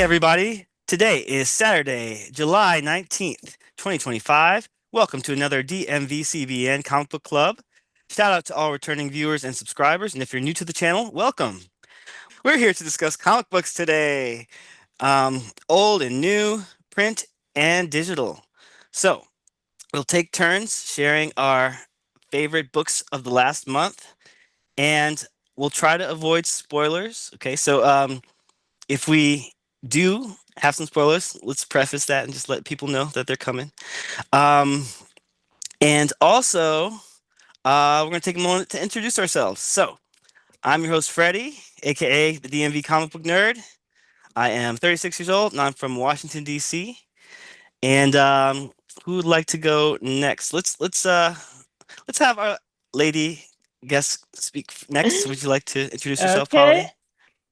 everybody. Today is Saturday, July 19th, 2025. Welcome to another DMVCBN Comic Book Club. Shout out to all returning viewers and subscribers. And if you're new to the channel, welcome. We're here to discuss comic books today, old and new, print and digital. So we'll take turns sharing our favorite books of the last month, and we'll try to avoid spoilers. Okay, so if we do have some spoilers, let's preface that and just let people know that they're coming. Um, and also, we're going to take a moment to introduce ourselves. So, I'm your host, Freddy, aka the DMV Comic Book Nerd. I am 36 years old and I'm from Washington, D.C. And who would like to go next? Let's have our lady guest speak next. Would you like to introduce yourself, Okay.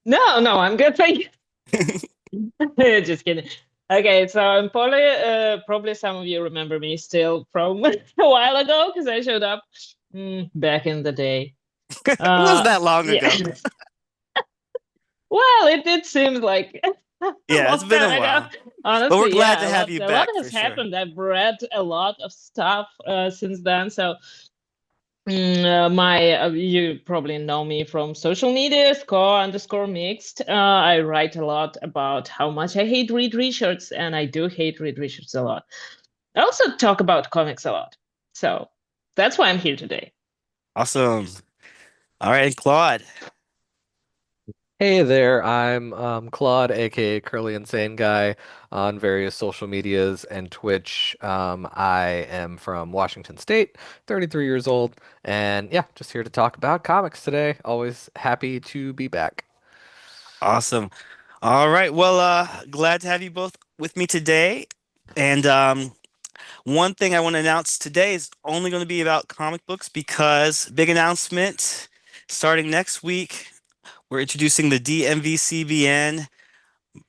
Polly? No, I'm good. Thank you. Just kidding. Okay, so I'm Polly. Probably some of you remember me still from a while ago because I showed up back in the day. It wasn't that long Yeah. ago. Well, it seems like a Yeah, it's long been time a ago. while. But we're Honestly, glad yeah, to have you a lot back has for sure. happened. I've read a lot of stuff since then. So you probably know me from social media, score_mixed. I write a lot about how much I hate Reed Richards, and I do hate Reed Richards a lot. I also talk about comics a lot. So that's why I'm here today. Awesome. All right, Claude. Hey there, I'm Claude, aka curlyinsaneguy, on various social medias and Twitch. I am from Washington State, 33 years old, and yeah, just here to talk about comics today. Always happy to be back. Awesome. All right. Well, glad to have you both with me today. And one thing I want to announce today is only going to be about comic books because big announcement starting next week. We're introducing the DMVCBN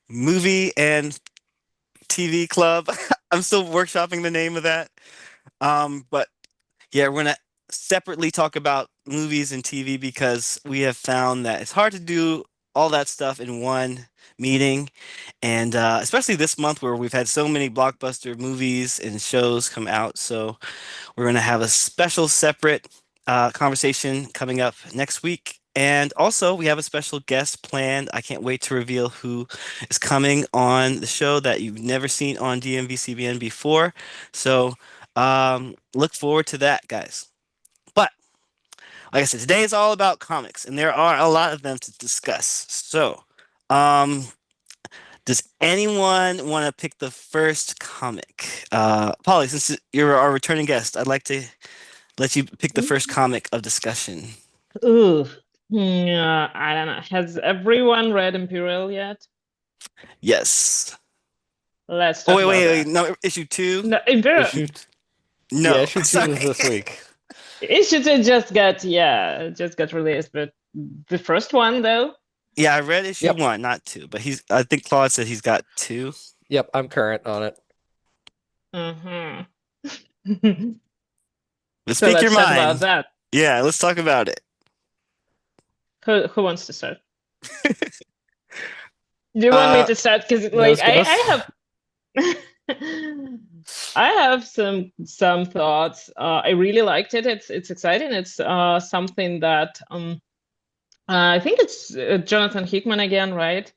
movie and TV club. I'm still workshopping the name of that. But yeah, we're gonna separately talk about movies and TV because we have found that it's hard to do all that stuff in one meeting, and especially this month where we've had so many blockbuster movies and shows come out. So we're gonna have a special separate conversation coming up next week. And also, we have a special guest planned. I can't wait to reveal who is coming on the show that you've never seen on DMVCBN before. So, look forward to that, guys. But like I said, today is all about comics, and there are a lot of them to discuss. So, um, does anyone want to pick the first comic? Polly, since you're our returning guest, I'd like to let you pick the first comic of discussion. Ooh, I don't know. Has everyone read Imperial yet? Yes. Let's Oh, talk about wait. that. No, issue two? No, Imperial. Issue, yeah, No. issue 2 Sorry. is this week. It just got released, but the first one though. Yeah, I read issue Yep, one, not two, but I think Claude said he's got two. yep, I'm current on it. Mm-hmm. But So speak your let's talk about mind. that. Yeah, let's talk about it. Who wants to start? Do you want me Uh, to start? Because like Nose I goes. have I have some thoughts. I really liked it. It's exciting. It's something that I think it's Jonathan Hickman again, right?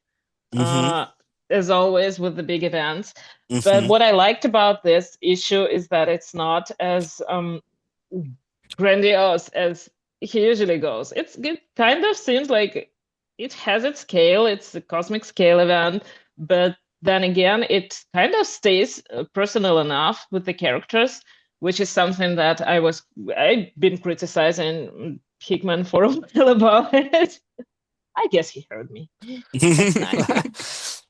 mm-hmm, Uh, as always with the big events. But mm-hmm, what I liked about this issue is that it's not as grandiose as he usually goes. It kind of seems like it has its scale. It's a cosmic scale event, but then again, it kind of stays personal enough with the characters, which is something that I've been criticizing Hickman for a while about it. I guess he heard me. That's nice.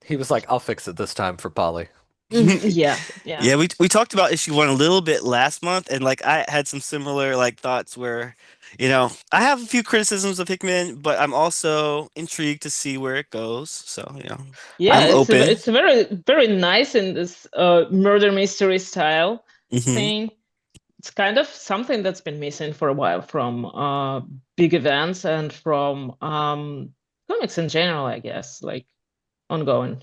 He was like, I'll fix it this time for Polly. Yeah, yeah. Yeah, we talked about issue one a little bit last month, and like I had some similar like thoughts where, I have a few criticisms of Hickman, but I'm also intrigued to see where it goes. So, Yeah, I'm open. it's very very nice in this murder mystery style Hmm. thing. It's kind of something that's been missing for a while from big events and from comics in general, I guess. Like ongoing.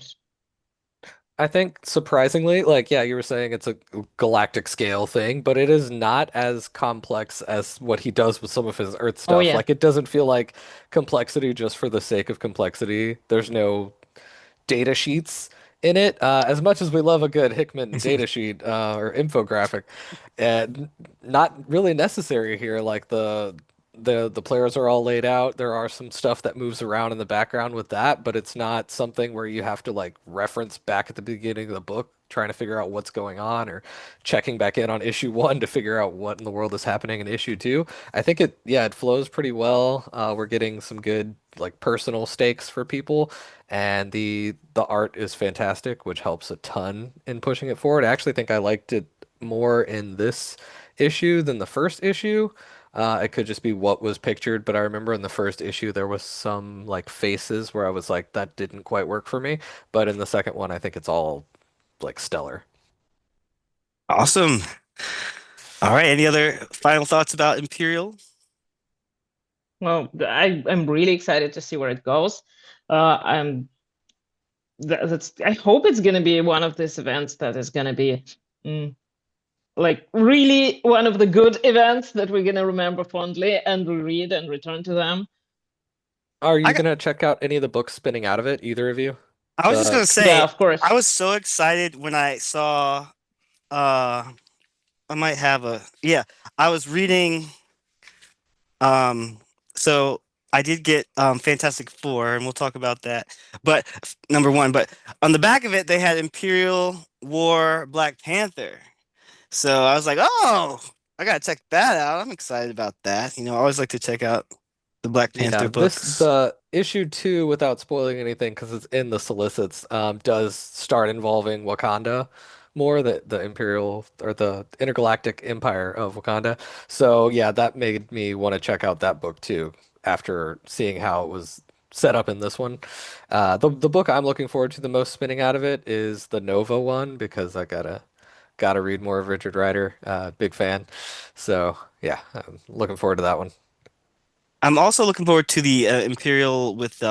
I think surprisingly, like, yeah, you were saying it's a galactic scale thing, but it is not as complex as what he does with some of his Earth Oh stuff. yeah. Like, it doesn't feel like complexity just for the sake of complexity. There's no data sheets in it. As much as we love a good Hickman data sheet or infographic, not really necessary here. Like the players are all laid out. There are some stuff that moves around in the background with that, but it's not something where you have to like reference back at the beginning of the book trying to figure out what's going on or checking back in on issue one to figure out what in the world is happening in issue two. I think yeah, it flows pretty well. We're getting some good like personal stakes for people, and the art is fantastic, which helps a ton in pushing it forward. I actually think I liked it more in this issue than the first issue. It could just be what was pictured, but I remember in the first issue there was some like faces where I was like, that didn't quite work for me. But in the second one, I think it's all like stellar. Awesome. All right. Any other final thoughts about Imperial? Well, I'm really excited to see where it goes. I'm that's I hope it's gonna be one of these events that is gonna be mm, like really one of the good events that we're gonna remember fondly and read and return to them. Are I you got, gonna check out any of the books spinning out of it, either of you? I was just The gonna Yeah, say, of course. I was so excited when I saw uh I might have a yeah, I was reading um so I did get Fantastic Four and we'll talk about that. But number one, but on the back of it they had Imperial War Black Panther. So I was like, "Oh, I gotta check that out. I'm excited about that." I always like to check out the Black Yeah, Panther this books. the issue two, without spoiling anything, because it's in the solicits, does start involving Wakanda more, the Imperial or the Intergalactic Empire of Wakanda. So yeah, that made me want to check out that book too, after seeing how it was set up in this one. The book I'm looking forward to the most spinning out of it is the Nova one because I gotta read more of Richard Rider. Big fan. So yeah, I'm looking forward to that one. I'm also looking forward to the Imperial with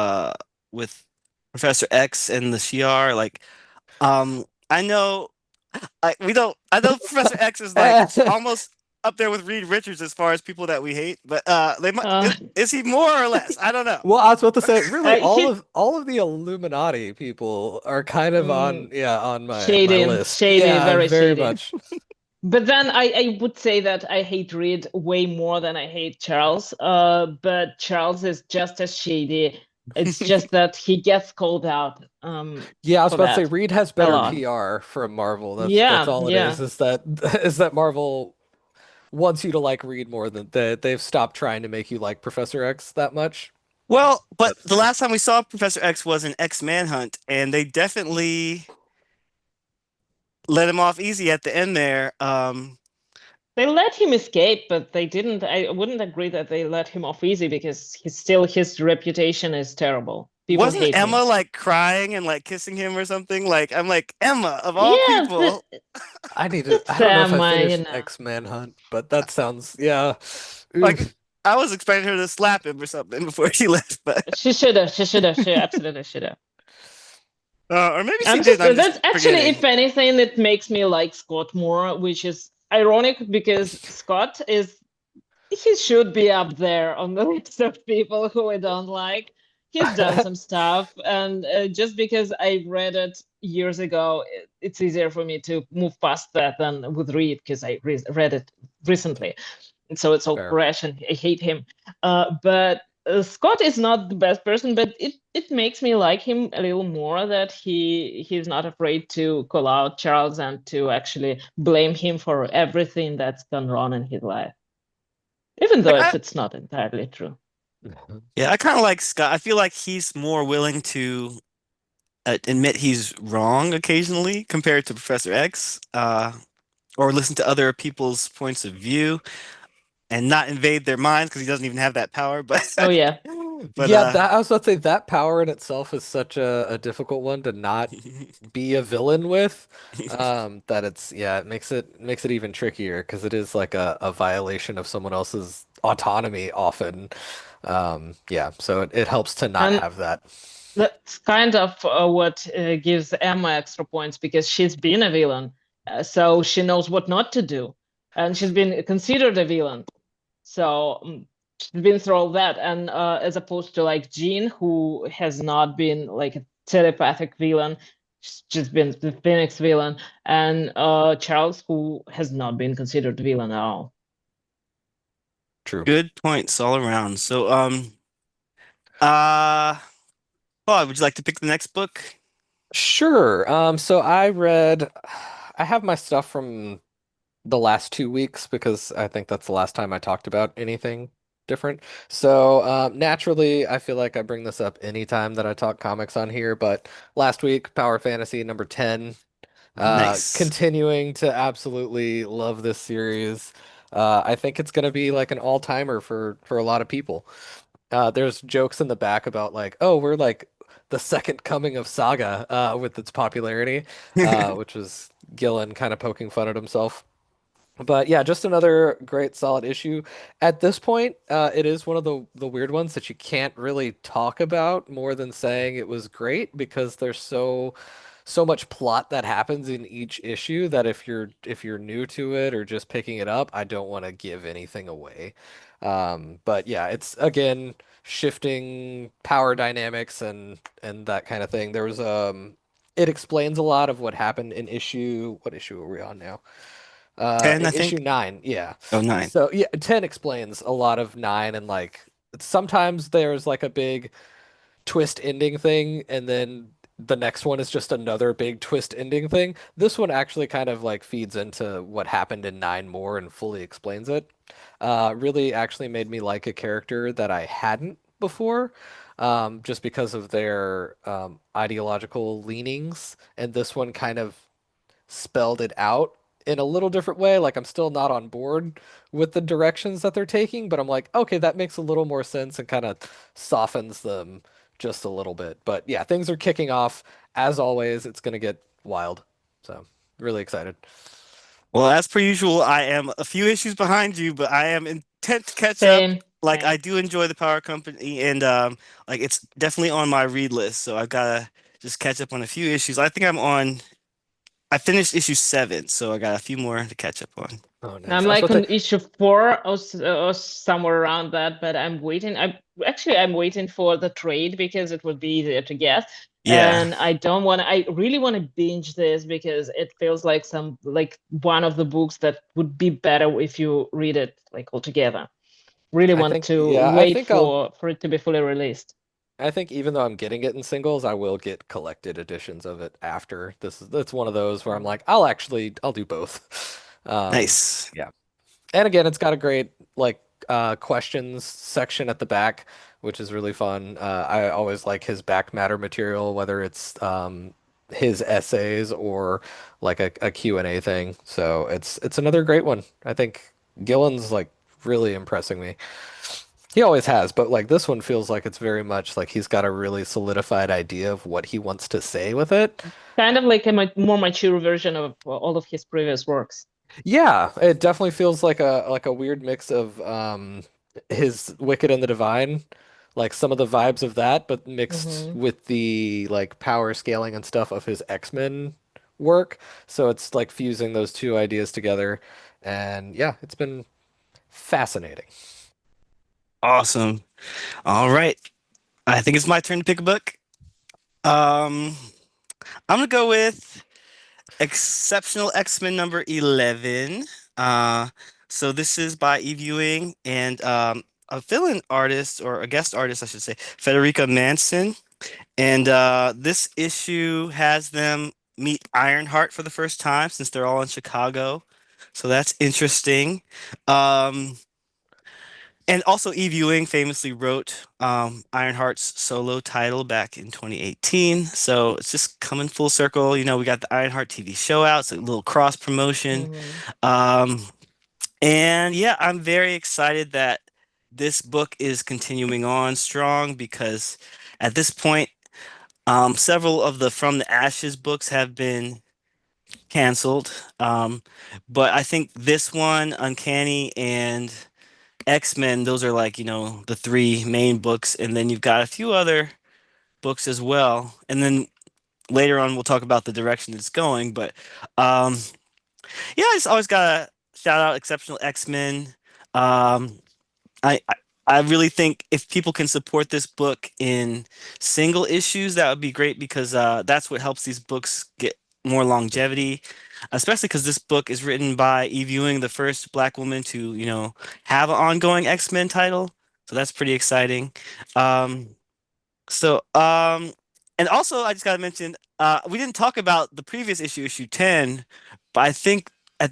Professor X and the Shi'ar. Like, I know I know Professor X is like almost up there with Reed Richards as far as people that we hate, but they might Uh, is he more or less? I don't know. Well, I was about to say, really, he all of the Illuminati people are kind of mm, on, yeah, on my shady, list. shady, Yeah, very very shady. much. But then I would say that I hate Reed way more than I hate Charles. But Charles is just as shady. It's just that he gets called out Yeah, I was for about to say, that Reed has a better lot. PR from Marvel. That's Yeah, all it yeah. is that is that Marvel wants you to like Reed more than they've stopped trying to make you like Professor X that much. Well, but That's the last time we saw Professor X was in X Manhunt, and they definitely let him off easy at the end there. They let him escape, but they didn't. I wouldn't agree that they let him off easy because his reputation is terrible. People Wasn't hate him. Emma like crying and like kissing him or something? Like I'm like Emma of all Yeah, people. I need to. I it's don't know if I Emma, finished X-Men Hunt, but that sounds yeah. Like Oof. I was expecting her to slap him or something before she left, but She should have. She should have. She absolutely should have. or maybe she I'm did. just And I'm just that's actually, if forgetting. anything, it makes me like Scott more, which is ironic because Scott is he should be up there on the list of people who I don't like. He's done some stuff, and just because I read it years ago, it's easier for me to move past that than with Reed because I read it recently. And so it's all Fair. fresh, and I hate him. But Scott is not the best person, but it makes me like him a little more that he's not afraid to call out Charles and to actually blame him for everything that's gone wrong in his life, even though Like if it's not entirely true. yeah, I kind of like Scott. I feel like he's more willing to admit he's wrong occasionally compared to Professor X, or listen to other people's points of view and not invade their minds because he doesn't even have that power. But Oh yeah. but Yeah, that I was about to say that power in itself is such a difficult one to not be a villain with. That it's yeah, it makes it even trickier because it is like a violation of someone else's autonomy often. Yeah, so it helps to not And have that. That's kind of what gives Emma extra points because she's been a villain, so she knows what not to do, and she's been considered a villain. So she's been through all that, and as opposed to like Jean, who has not been like a telepathic villain, she's just been the Phoenix villain, and Charles, who has not been considered a villain at all. True. Good points all around. So, uh, Claude, would you like to pick the next book? Sure. So I read, I have my stuff from the last 2 weeks because I think that's the last time I talked about anything different. So naturally, I feel like I bring this up anytime that I talk comics on here. But last week, Power Fantasy number 10, Nice. continuing to absolutely love this series. I think it's going to be like an all-timer for a lot of people. There's jokes in the back about like, oh, we're like the second coming of Saga with its popularity, which was Gillen kind of poking fun at himself. But yeah, just another great solid issue. At this point, it is one of the weird ones that you can't really talk about more than saying it was great because there's so much plot that happens in each issue that if you're new to it or just picking it up, I don't want to give anything away. But yeah, it's again shifting power dynamics and that kind of thing. There was it explains a lot of what happened in what issue are we on now? 10, I In issue think. 9, yeah. Oh, 9. So yeah, 10 explains a lot of 9 and like sometimes there's like a big twist ending thing and then the next one is just another big twist ending thing. This one actually kind of like feeds into what happened in 9 more and fully explains it. Really actually made me like a character that I hadn't before. Just because of their ideological leanings, and this one kind of spelled it out in a little different way. Like I'm still not on board with the directions that they're taking, but I'm like, okay, that makes a little more sense and kind of softens them just a little bit. But yeah, things are kicking off. As always, it's gonna get wild. So really excited. Well, as per usual, I am a few issues behind you, but I am intent to catch up. Same, Like I same. do enjoy the Power Company, and like it's definitely on my read list. So I've gotta just catch up on a few issues. I think I'm on. I finished issue 7, so I got a few more to catch up on. Oh, I'm nice. I was like about to on issue 4 or somewhere around that, but I'm waiting. I'm waiting for the trade because it would be easier to get. Yeah. And I don't want to. I really want to binge this because it feels like like one of the books that would be better if you read it like all together. Really I want think to yeah, wait for it to be fully released. I think even though I'm getting it in singles, I will get collected editions of it after. It's one of those where I'm like, I'll do both. Nice. Yeah. And again, it's got a great like questions section at the back, which is really fun. I always like his back matter material, whether it's his essays or like a Q&A thing. So it's another great one. I think Gillen's like really impressing me. He always has, but like this one feels like it's very much like he's got a really solidified idea of what he wants to say with it. Kind of like a more mature version of all of his previous works. Yeah, it definitely feels like a weird mix of his Wicked and the Divine, like some of the vibes of that, but mixed Hmm. with the like power scaling and stuff of his X-Men work. So it's like fusing those two ideas together. And yeah, it's been fascinating. Awesome. All right. I think it's my turn to pick a book. Um, I'm gonna go with Exceptional X-Men number 11. Uh, so this is by Eve Ewing and a fill-in artist or a guest artist, I should say, Federica Manson. And this issue has them meet Ironheart for the first time since they're all in Chicago. So that's interesting. Um, and also, Eve Ewing famously wrote Ironheart's solo title back in 2018. So it's just coming full circle. You know, we got the Ironheart TV show out, so a little cross promotion. Hmm. Um, and yeah, I'm very excited that this book is continuing on strong because at this point, several of the From the Ashes books have been canceled. But I think this one, Uncanny and X-Men, those are like, the three main books, and then you've got a few other books as well. And then later on, we'll talk about the direction it's going. But um, yeah, I just always gotta shout out Exceptional X-Men. Um, I I really think if people can support this book in single issues, that would be great because that's what helps these books get more longevity, especially because this book is written by Eve Ewing, the first Black woman to, have an ongoing X-Men title. So that's pretty exciting. Um, so, and also I just gotta mention, we didn't talk about the previous issue, issue 10, but I think at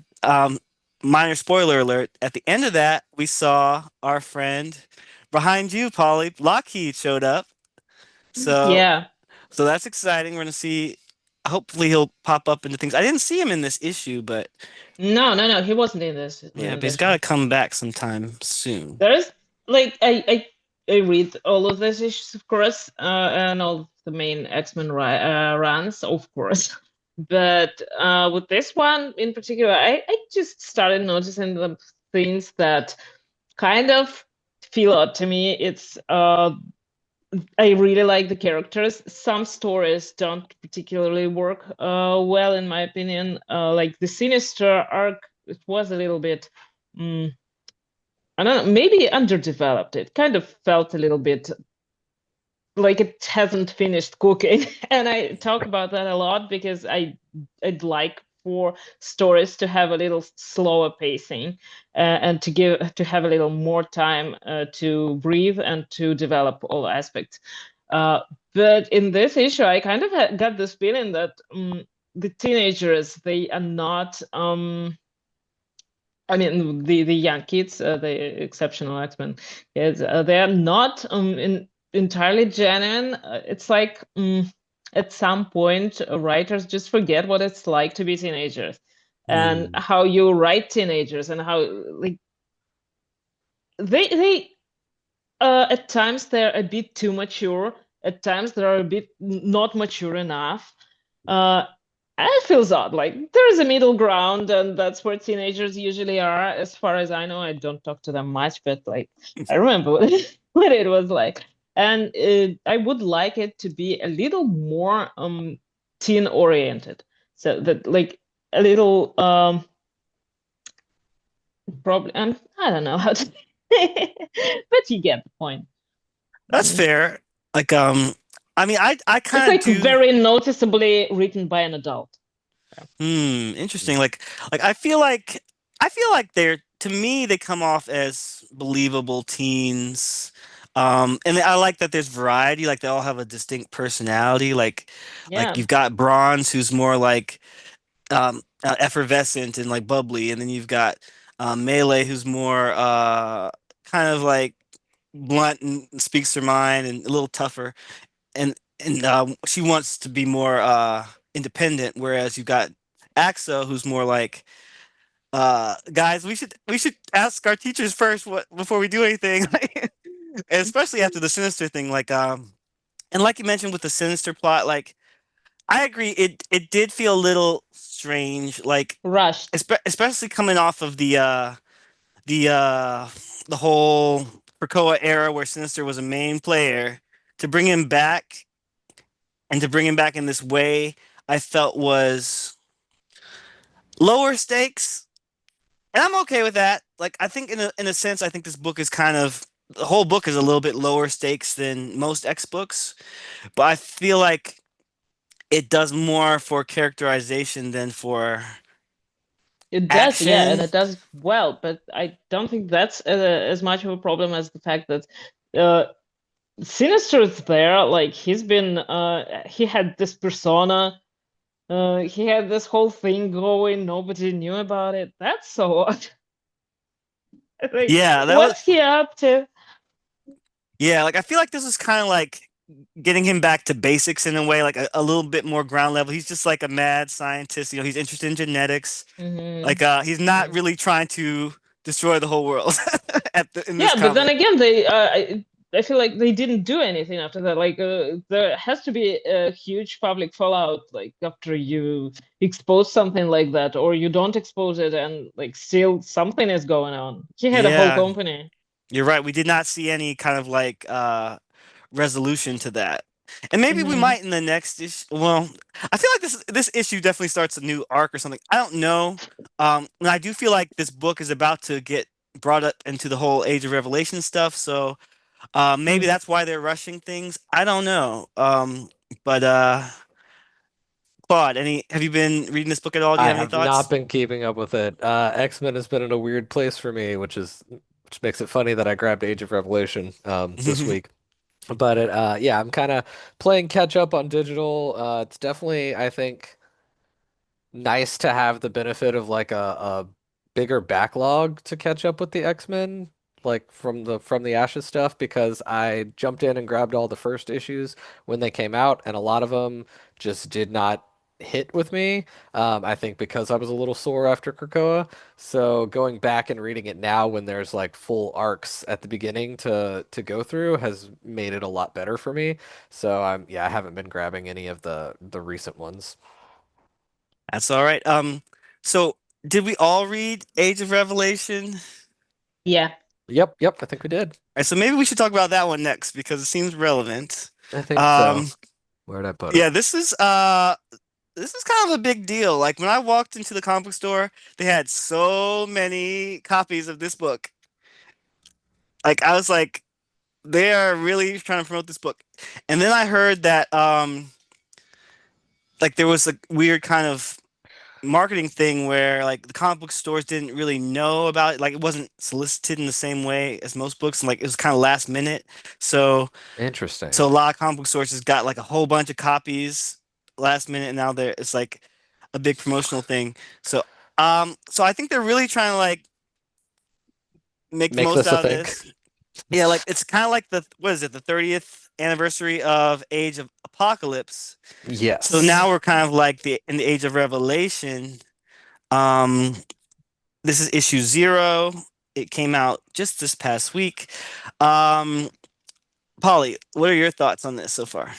minor spoiler alert, at the end of that, we saw our friend behind you, Polly, Lockheed showed up. So, Yeah. so that's exciting. We're gonna see. Hopefully, he'll pop up into things. I didn't see him in this issue, but No, no, no. He wasn't yeah, in but he's this got to one. come back sometime soon. There's like I read all of these issues, of course, and all the main X-Men runs, of course. But with this one in particular, I just started noticing the things that kind of feel odd to me. It's I really like the characters. Some stories don't particularly work well, in my opinion. Like the Sinister arc, it was a little bit. mm, I don't know, maybe underdeveloped. It kind of felt a little bit like it hasn't finished cooking. And I talk about that a lot because I'd like for stories to have a little slower pacing and to have a little more time to breathe and to develop all aspects. Uh, but in this issue, I kind of got this feeling that the teenagers, they are not. I mean, the young kids, the exceptional X-Men kids, they are not entirely genuine. It's like at some point, writers just forget what it's like to be teenagers and Hmm. how you write teenagers and how like they at times they're a bit too mature. At times they're a bit not mature enough. Uh, and it feels odd. Like there is a middle ground, and that's where teenagers usually are. As far as I know, I don't talk to them much, but like I remember what it was like. And I would like it to be a little more teen oriented, so that like a little probably I don't know how to, but you get the point. That's Mm. fair. Like, I mean, I It's kind of like do. very noticeably written by an adult. Interesting. Like I feel like they're to me they come off as believable teens. And I like that there's variety. Like they all have a distinct personality. Like Yeah. you've got Bronze, who's more like effervescent and like bubbly, and then you've got Melee, who's more kind of like blunt and speaks her mind and a little tougher. And she wants to be more independent, whereas you got Axo, who's more like, guys, we should ask our teachers first what before we do anything, especially after the Sinister thing. And like you mentioned with the Sinister plot, like I agree, it did feel a little strange, like Rushed. especially coming off of the uh the whole Krakoa era where Sinister was a main player to bring him back and to bring him back in this way, I felt was lower stakes, and I'm okay with that. Like, I think in a sense, I think this book is kind of the whole book is a little bit lower stakes than most X books, but I feel like it does more for characterization than for It does, yeah, and action. it does well, but I don't think that's as much of a problem as the fact that uh, Sinister's there. Like he had this persona, he had this whole thing going. Nobody knew about it. That's so odd. Like, Yeah, that was what's he up to? yeah. Like I feel like this is kind of like getting him back to basics in a way, like a little bit more ground level. He's just like a mad scientist. He's interested in genetics. Hmm. Like he's not really trying to destroy the whole world in this Yeah, but then comic. again, I feel like they didn't do anything after that. Like, there has to be a huge public fallout, like after you expose something like that, or you don't expose it, and like still something is going on. He had a whole Yeah, company. you're right. We did not see any kind of like resolution to that. And maybe we Hmm. might in the next issue. Well, I feel like this issue definitely starts a new arc or something. I don't know. And I do feel like this book is about to get brought up into the whole Age of Revelation stuff. So maybe that's why they're rushing things. I don't know. But Claude, any have you been reading this book at all? Do you I have any have not thoughts? been keeping up with it. X-Men has been in a weird place for me, which makes it funny that I grabbed Age of Revelation this week. But yeah, I'm kind of playing catch up on digital. It's definitely, I think, nice to have the benefit of like a bigger backlog to catch up with the X-Men, like from the Ashes stuff, because I jumped in and grabbed all the first issues when they came out, and a lot of them just did not hit with me. I think because I was a little sore after Krakoa. So going back and reading it now when there's like full arcs at the beginning to go through has made it a lot better for me. So I haven't been grabbing any of the recent ones. That's all right. So did we all read Age of Revelation? Yeah. Yep, I think we did. All right, so maybe we should talk about that one next because it seems relevant. I think so. Um, Where'd I put it? yeah, this is kind of a big deal. Like when I walked into the comic book store, they had so many copies of this book. Like I was like, they are really trying to promote this book. And then I heard that like there was a weird kind of marketing thing where like the comic book stores didn't really know about it. Like it wasn't solicited in the same way as most books, and like it was kind of last minute. So Interesting. so a lot of comic book stores just got like a whole bunch of copies last minute, and now there it's like a big promotional thing. So so I think they're really trying to like make the Make most this a out of thing. this. Yeah, like it's kind of like the what is it, the 30th anniversary of Age of Apocalypse. So Yes. now we're kind of like the in the Age of Revelation. Um, this is issue 0. It came out just this past week. Um, Polly, what are your thoughts on this so far?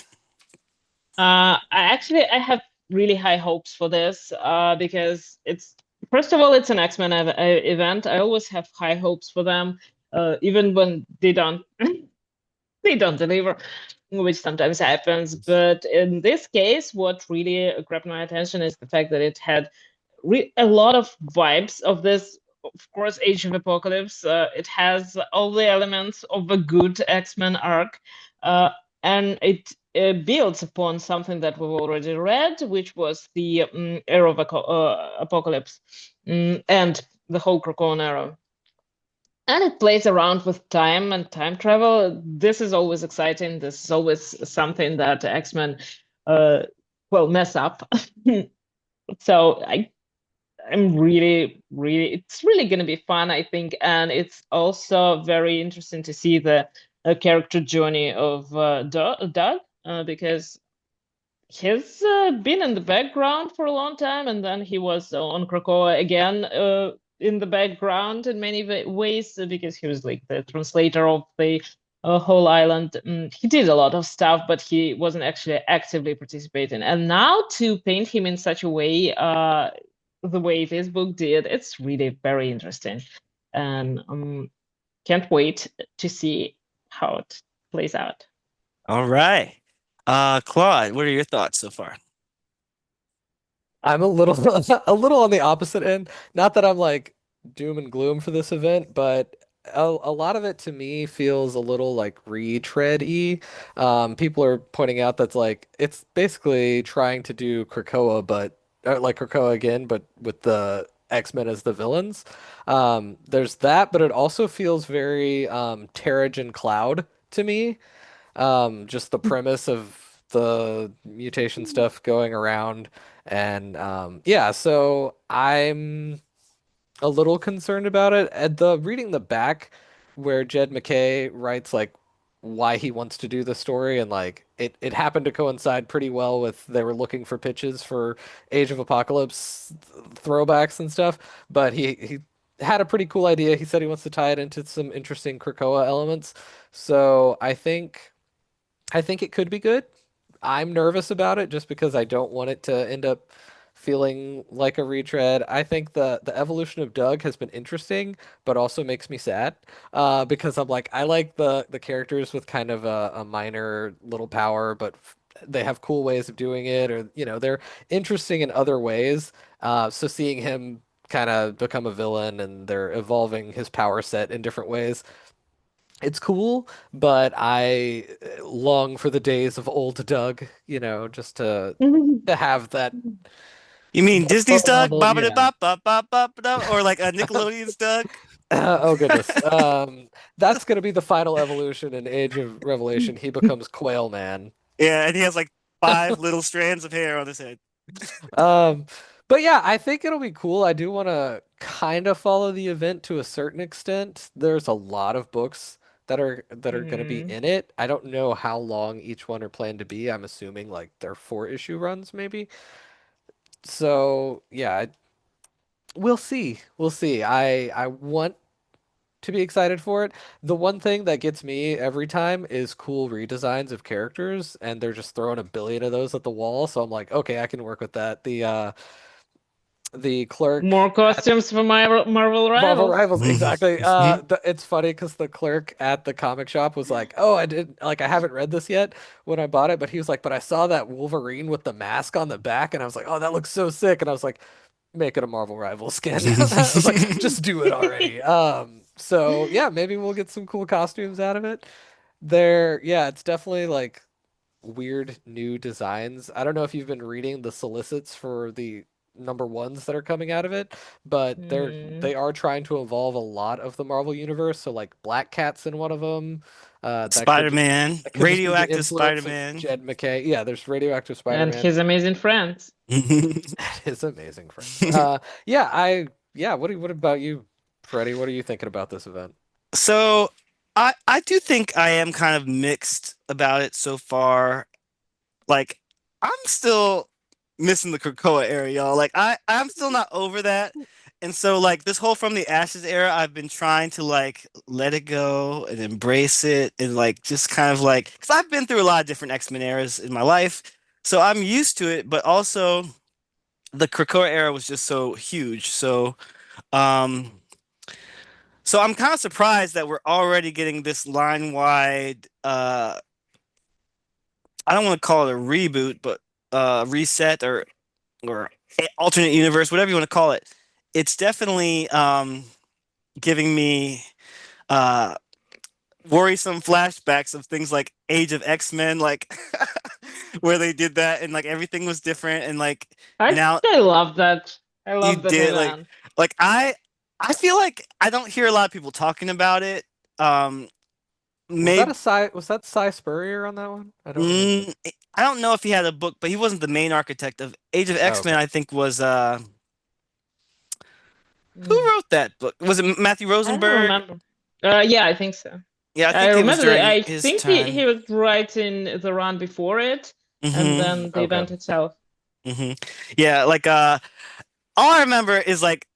I have really high hopes for this because it's first of all it's an X-Men event. I always have high hopes for them, even when they don't they don't deliver, which sometimes happens. But in this case, what really grabbed my attention is the fact that it had a lot of vibes of this. Of course, Age of Apocalypse. It has all the elements of a good X-Men arc, uh, and it builds upon something that we've already read, which was the Era of Apocalypse, and the whole Krakoan era. And it plays around with time and time travel. This is always exciting. This is always something that X-Men uh, will mess up. So I'm it's really going to be fun, I think. And it's also very interesting to see the character journey of Doug, because he's been in the background for a long time, and then he was on Krakoa again in the background in many ways because he was like the translator of the whole island. He did a lot of stuff, but he wasn't actually actively participating. And now to paint him in such a way, the way this book did, it's really very interesting, and can't wait to see how it plays out. All right. Claude, what are your thoughts so far? I'm a little a little on the opposite end. Not that I'm like doom and gloom for this event, but a lot of it to me feels a little like retread-y. People are pointing out that's like it's basically trying to do Krakoa, but like Krakoa again, but with the X-Men as the villains. There's that, but it also feels very Terrigen Cloud to me. Just the premise of the mutation stuff going around. And yeah, so I'm a little concerned about it. At the reading the back where Jed McKay writes like why he wants to do the story and like it happened to coincide pretty well with they were looking for pitches for Age of Apocalypse throwbacks and stuff, but he had a pretty cool idea. He said he wants to tie it into some interesting Krakoa elements. So I think it could be good. I'm nervous about it just because I don't want it to end up feeling like a retread. I think the evolution of Doug has been interesting, but also makes me sad. Because I'm like, I like the characters with kind of a minor little power, but they have cool ways of doing it, or they're interesting in other ways. So seeing him kind of become a villain and they're evolving his power set in different ways, it's cool, but I long for the days of old Doug, just to have that You mean Disney's Doug? level. Bop Yeah. bop bop bop bop bop, or like a Nickelodeon's Doug? Oh goodness. That's gonna be the final evolution in Age of Revelation. He becomes Quail Man. Yeah, and he has like five little strands of hair on his head. Um, but yeah, I think it'll be cool. I do want to kind of follow the event to a certain extent. There's a lot of books that are going to be Mm. in it. I don't know how long each one are planned to be. I'm assuming like they're 4 issue runs maybe. So yeah, we'll see. We'll see. I want to be excited for it. The one thing that gets me every time is cool redesigns of characters, and they're just throwing a billion of those at the wall. So I'm like, okay, I can work with that. The clerk More at costumes for Marvel Marvel Rivals. Rivals, exactly. It's funny because the clerk at the comic shop was like, "Oh, I haven't read this yet when I bought it," but he was like, "But I saw that Wolverine with the mask on the back, and I was like, oh, that looks so sick." And I was like, "Make it a Marvel Rivals skin." I was like, "Just do it already." So yeah, maybe we'll get some cool costumes out of it. Yeah, it's definitely like weird new designs. I don't know if you've been reading the solicits for the number ones that are coming out of it, but Mm. they are trying to evolve a lot of the Marvel universe. So like Black Cat's in one of them. Spider-Man, That could just be the radioactive influence of Spider-Man. Jed McKay. Yeah, there's Radioactive And Spider-Man. his amazing friends. His amazing friends. Yeah. What about you, Freddie? What are you thinking about this event? So I do think I am kind of mixed about it so far. Like I'm still missing the Krakoa era, y'all. Like I'm still not over that. And so like this whole From the Ashes era, I've been trying to like let it go and embrace it and like just kind of like because I've been through a lot of different X-Men eras in my life. So I'm used to it, but also the Krakoa era was just so huge. Um so I'm kind of surprised that we're already getting this line wide I don't want to call it a reboot, but reset or alternate universe, whatever you want to call it. It's definitely giving me uh, worrisome flashbacks of things like Age of X-Men, like where they did that and like everything was different and like I now I love that. I you love that did event. like I feel like I don't hear a lot of people talking about it. Um, maybe Was that Cy Spurrier on that one? I don't remember. mm, I don't know if he had a book, but he wasn't the main architect of Age of Oh, X-Men. okay. I think was who Mm. wrote that book? Was it Matthew I don't Rosenberg? remember. Yeah, I think so. Yeah, I I think it was remember that. during I his think he time. was writing the run before it, and Hmm then the Okay. event itself. hmm Yeah, like all I remember is like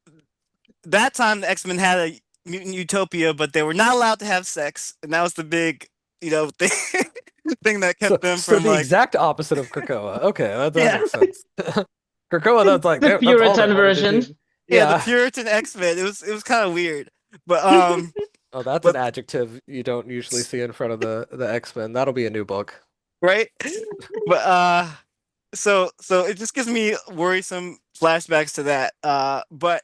that time the X-Men had a mutant utopia, but they were not allowed to have sex, and that was the big, thing thing that So kept them so from the like exact opposite of Krakoa. Okay, that yeah, makes sense. Krakoa, that's like The that's all they Puritan wanted to version. do. yeah, the Yeah. Puritan X-Men. It was kind of weird. But Oh, that's an but adjective you don't usually see in front of the X-Men. That'll be a new book. right? But so it just gives me worrisome flashbacks to that. But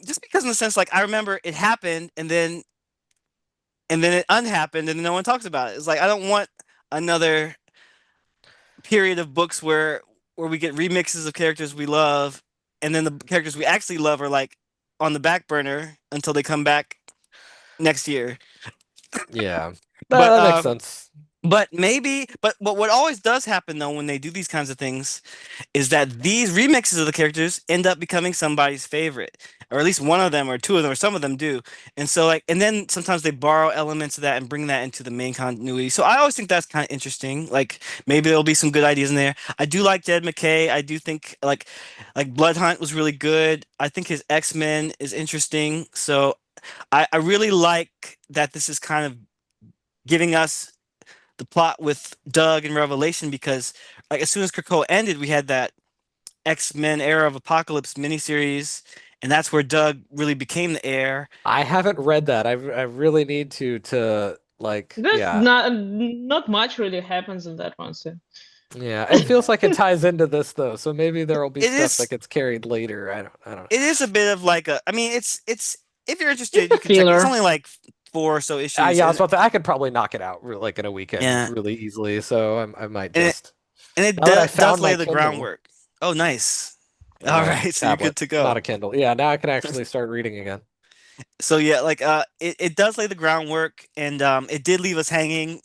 just because in the sense like I remember it happened and then it unhappened and no one talks about it. It's like I don't want another period of books where we get remixes of characters we love and then the characters we actually love are like on the back burner until they come back next year. Yeah. But That makes sense. but what always does happen though when they do these kinds of things is that these remixes of the characters end up becoming somebody's favorite, or at least one of them, or two of them, or some of them do. And so, like, and then sometimes they borrow elements of that and bring that into the main continuity. So I always think that's kind of interesting. Like, maybe there'll be some good ideas in there. I do like Jed McKay. I do think like Blood Hunt was really good. I think his X-Men is interesting. So I really like that this is kind of giving us the plot with Doug and Revelation because like as soon as Krakoa ended, we had that X-Men Era of Apocalypse miniseries, and that's where Doug really became the heir. I haven't read that. I really need to like There's yeah. not much really happens in that one, so. Yeah, it feels like it ties into this though, so maybe there will be It stuff that is gets carried later. I don't it is a bit of like a, I mean, it's if you're It's interested, a you can check. It's filler. only like four or so issues, Yeah, I was and about to, I could probably knock it out like in a weekend yeah, really easily, so I might and it just and it now that I does found lay my the Kindle groundwork. Oh, nice. and All my right, so you're good tablet, to not go. a Kindle. Yeah, now I can actually start reading again. So yeah, like it does lay the groundwork, and it did leave us hanging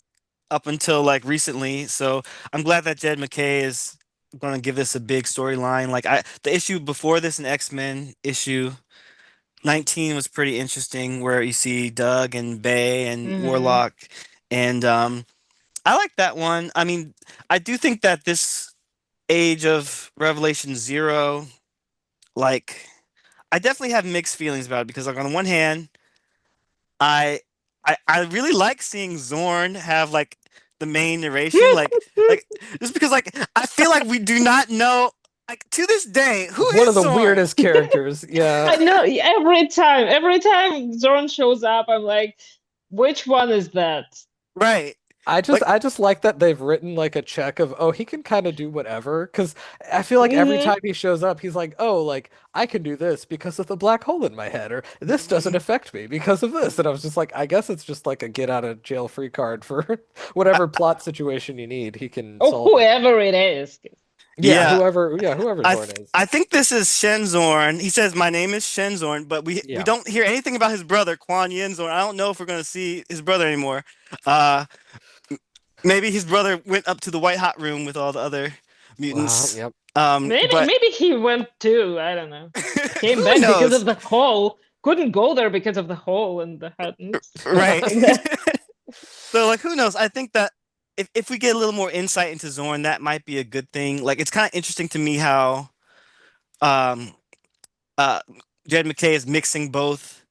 up until like recently. So I'm glad that Jed MacKay is going to give this a big storyline. Like the issue before this, an X-Men issue 19 was pretty interesting, where you see Doug and Bay and Hmm. Warlock, and I like that one. I mean, I do think that this Age of Revelation Zero, like, I definitely have mixed feelings about it because, like, on the one hand, I I really like seeing Zorn have like the main narration, like just because like I feel like we do not know like to this day who One of is the Zorn, weirdest characters. Yeah. I know every time Zorn shows up, I'm like, which one is that? right? I just Like I just like that they've written like a check of oh he can kind of do whatever because I feel like every Hmm. time he shows up he's like oh like I can do this because of the black hole in my head or this doesn't affect me because of this and I was just like I guess it's just like a get out of jail free card for I, whatever plot situation you need he can Or solve it. whoever it is. yeah, Whoever I Zorn th is. I think this is Shen Zorn. He says my name is Shen Zorn, but we Yeah. don't hear anything about his brother Quan Yin Zorn. I don't know if we're gonna see his brother anymore. Uh, maybe his brother went up to the White Hot Room with all the other mutants. Yep. Maybe But maybe he went too. I don't know. Came who back because knows? of the hole. Couldn't go there because of the hole in the heavens. Right. So like who knows? I think that if we get a little more insight into Zorn, that might be a good thing. Like it's kind of interesting to me how um uh Jed MacKay is mixing both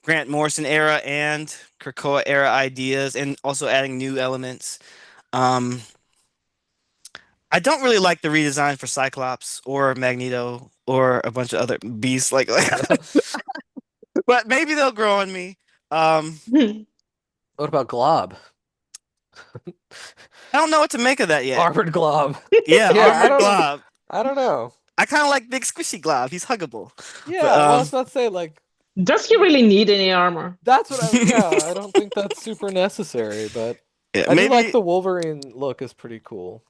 Grant Morrison era and Krakoa era ideas and also adding new elements. Um I don't really like the redesign for Cyclops or Magneto or a bunch of other beasts like but maybe they'll grow on me. Um What about Glob? I don't know what to make of that yet. Armored Glob. Yeah, Yeah, armored glob. I don't know. I kind of like big squishy glob. He's huggable. But Yeah, well, I was about to say like Does he really need any armor? that's what yeah, I don't think that's super necessary, but yeah, I do like maybe the Wolverine look is pretty cool.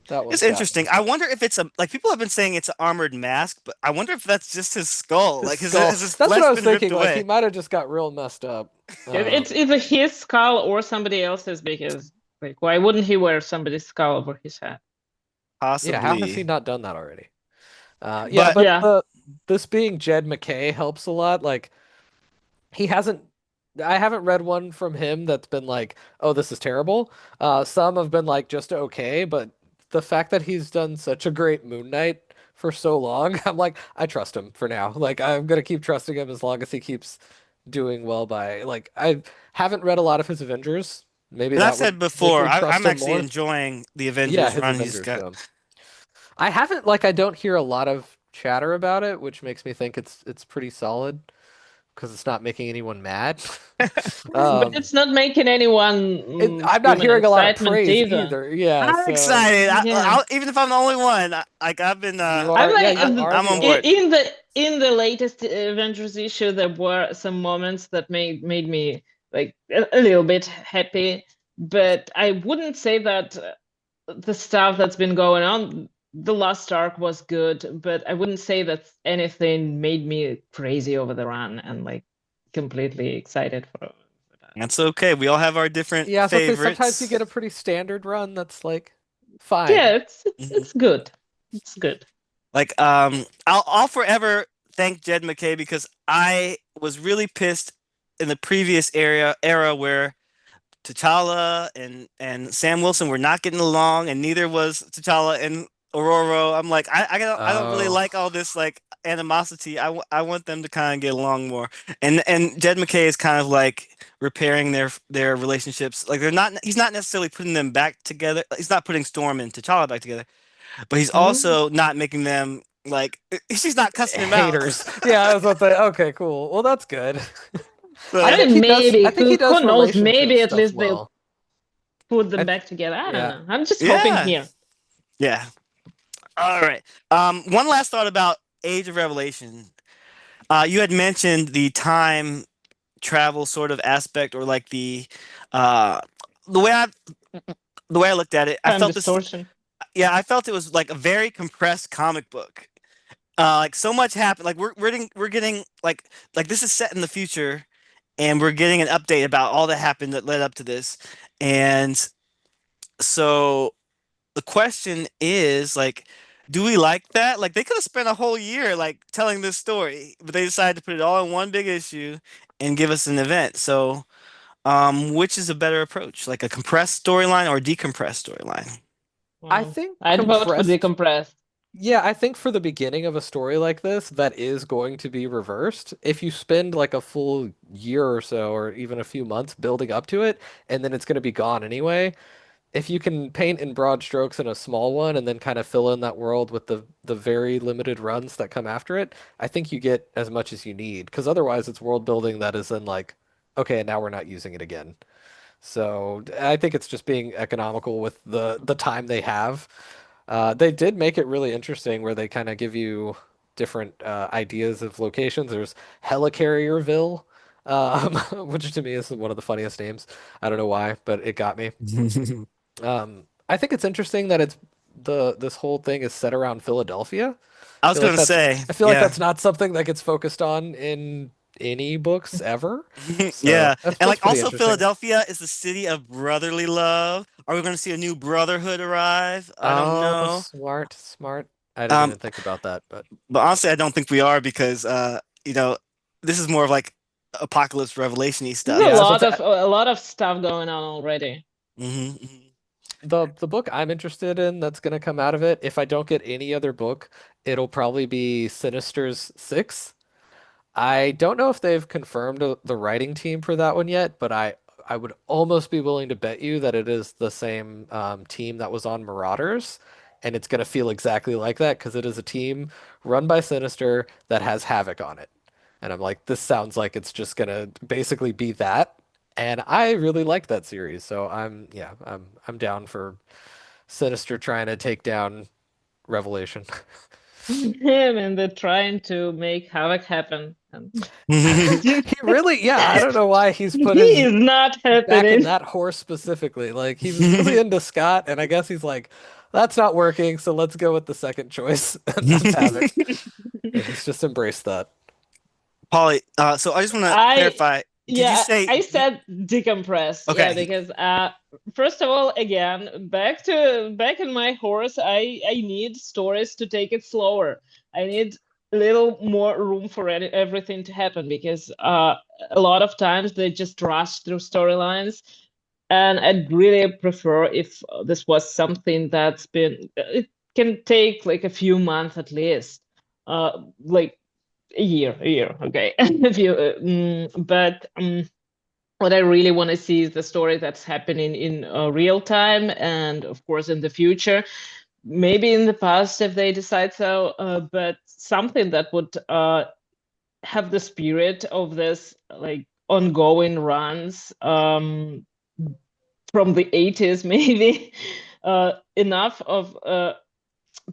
That it's one's got interesting. me. I wonder if it's a like people have been saying it's an armored mask, but I wonder if that's just his skull. His Like skull. has his That's what flesh I was been ripped thinking. Like he away? might have just got real messed up. It's either his skull or somebody else's because like why wouldn't he wear somebody's skull over his head? Yeah, how has he Possibly. not done that already? Yeah, But but Yeah. the this being Jed MacKay helps a lot. Like he hasn't I haven't read one from him that's been like, oh, this is terrible. Some have been like just okay, but the fact that he's done such a great Moon Knight for so long, I'm like, I trust him for now. Like I'm gonna keep trusting him as long as he keeps doing well by like I haven't read a lot of his Avengers. Maybe and I've that would said make before, me trust I'm him actually more. enjoying the Yeah, Avengers his run he's Avengers. got. Yeah. I haven't like I don't hear a lot of chatter about it, which makes me think it's pretty solid because it's not making anyone mad. But Um, it's not making anyone I'm not screaming hearing a lot of excitement praise either. either. Yeah, I'm so excited. Yeah. Even if I'm the only one, like I've been, you I'm are, yeah, like you are I'm the on only. board. in the latest Avengers issue, there were some moments that made me like a little bit happy, but I wouldn't say that the stuff that's been going on, the last arc was good, but I wouldn't say that anything made me crazy over the run and like completely excited for that. That's okay. We all have our different Yeah, so I'd say sometimes you favorites. get a pretty standard run that's like fine. Yeah, it's Mhm. it's good. It's good. Like, I'll forever thank Jed MacKay because I was really pissed in the previous era where T'Challa and Sam Wilson were not getting along, and neither was T'Challa and Aurora. I'm like, I don't really Oh, like all this like animosity. I want them to kind of get along more. And Jed MacKay is kind of like repairing their relationships. Like they're not. He's not necessarily putting them back together. He's not putting Storm and T'Challa back together, but he's Mm. also not making them like she's not cussing him out. Haters. Yeah, I was about to say, okay, cool. Well, that's good. I So, I think mean, he does. I maybe think he who does knows? relationship Maybe at stuff least they'll well. put them I th back together. I don't yeah. know. I'm just hoping yeah, here. yeah. All right. One last thought about Age of Revelation. You had mentioned the time travel sort of aspect, or like uh, the way I looked at it, I Time felt this. distortion. Yeah, I felt it was like a very compressed comic book. Like so much happened. Like we're getting like this is set in the future, and we're getting an update about all that happened that led up to this. And so the question is like, do we like that? Like they could have spent a whole year like telling this story, but they decided to put it all in one big issue and give us an event. So, which is a better approach? Like a compressed storyline or a decompressed storyline? I Well, think I'd vote for compressed. decompressed. Yeah, I think for the beginning of a story like this, that is going to be reversed. If you spend like a full year or so, or even a few months building up to it, and then it's going to be gone anyway. If you can paint in broad strokes in a small one and then kind of fill in that world with the very limited runs that come after it, I think you get as much as you need. Because otherwise, it's world building that is then like, okay, now we're not using it again. So I think it's just being economical with the time they have. They did make it really interesting where they kind of give you different ideas of locations. There's Helicarrierville, which to me is one of the funniest names. I don't know why, but it got me. I think it's interesting that it's this whole thing is set around Philadelphia. I was gonna say, I feel like yeah. that's not something that gets focused on in any books ever. So Yeah. And that's like pretty also interesting. Philadelphia is the city of brotherly love. Are we going to see a new brotherhood arrive? I don't Oh, know. smart, smart. I didn't Um, even think about that, but but honestly, I don't think we are because you know, this is more of like apocalypse revelation-y There's stuff. yeah, I was about to. a lot of stuff going on already. Hmm. The book I'm interested in that's gonna come out of it, if I don't get any other book, it'll probably be Sinister's Six. I don't know if they've confirmed the writing team for that one yet, but I would almost be willing to bet you that it is the same team that was on Marauders, and it's gonna feel exactly like that because it is a team run by Sinister that has Havoc on it. And I'm like, this sounds like it's just gonna basically be that. And I really like that series, so yeah, I'm down for Sinister trying to take down Revelation. Him and they're trying to make havoc happen. And He really, yeah, I don't know why he's put he his is not back in happening. that horse specifically. Like he was really into Scott, and I guess he's like, that's not working, so let's go with the second choice, and that's Havoc. And he's just embraced that. Polly, so I just want to I clarify. Did you Yeah, say I said decompress. Yeah, okay? because first of all, again, back in my horse, I need stories to take it slower. I need a little more room for everything to happen because a lot of times they just rush through storylines, and I'd really prefer if this was something that's been it can take like a few months at least. Like a year, okay. If you, but what I really want to see is the story that's happening in real time, and of course in the future, maybe in the past if they decide so. But something that would have the spirit of this like ongoing runs from the 80s, maybe. Enough of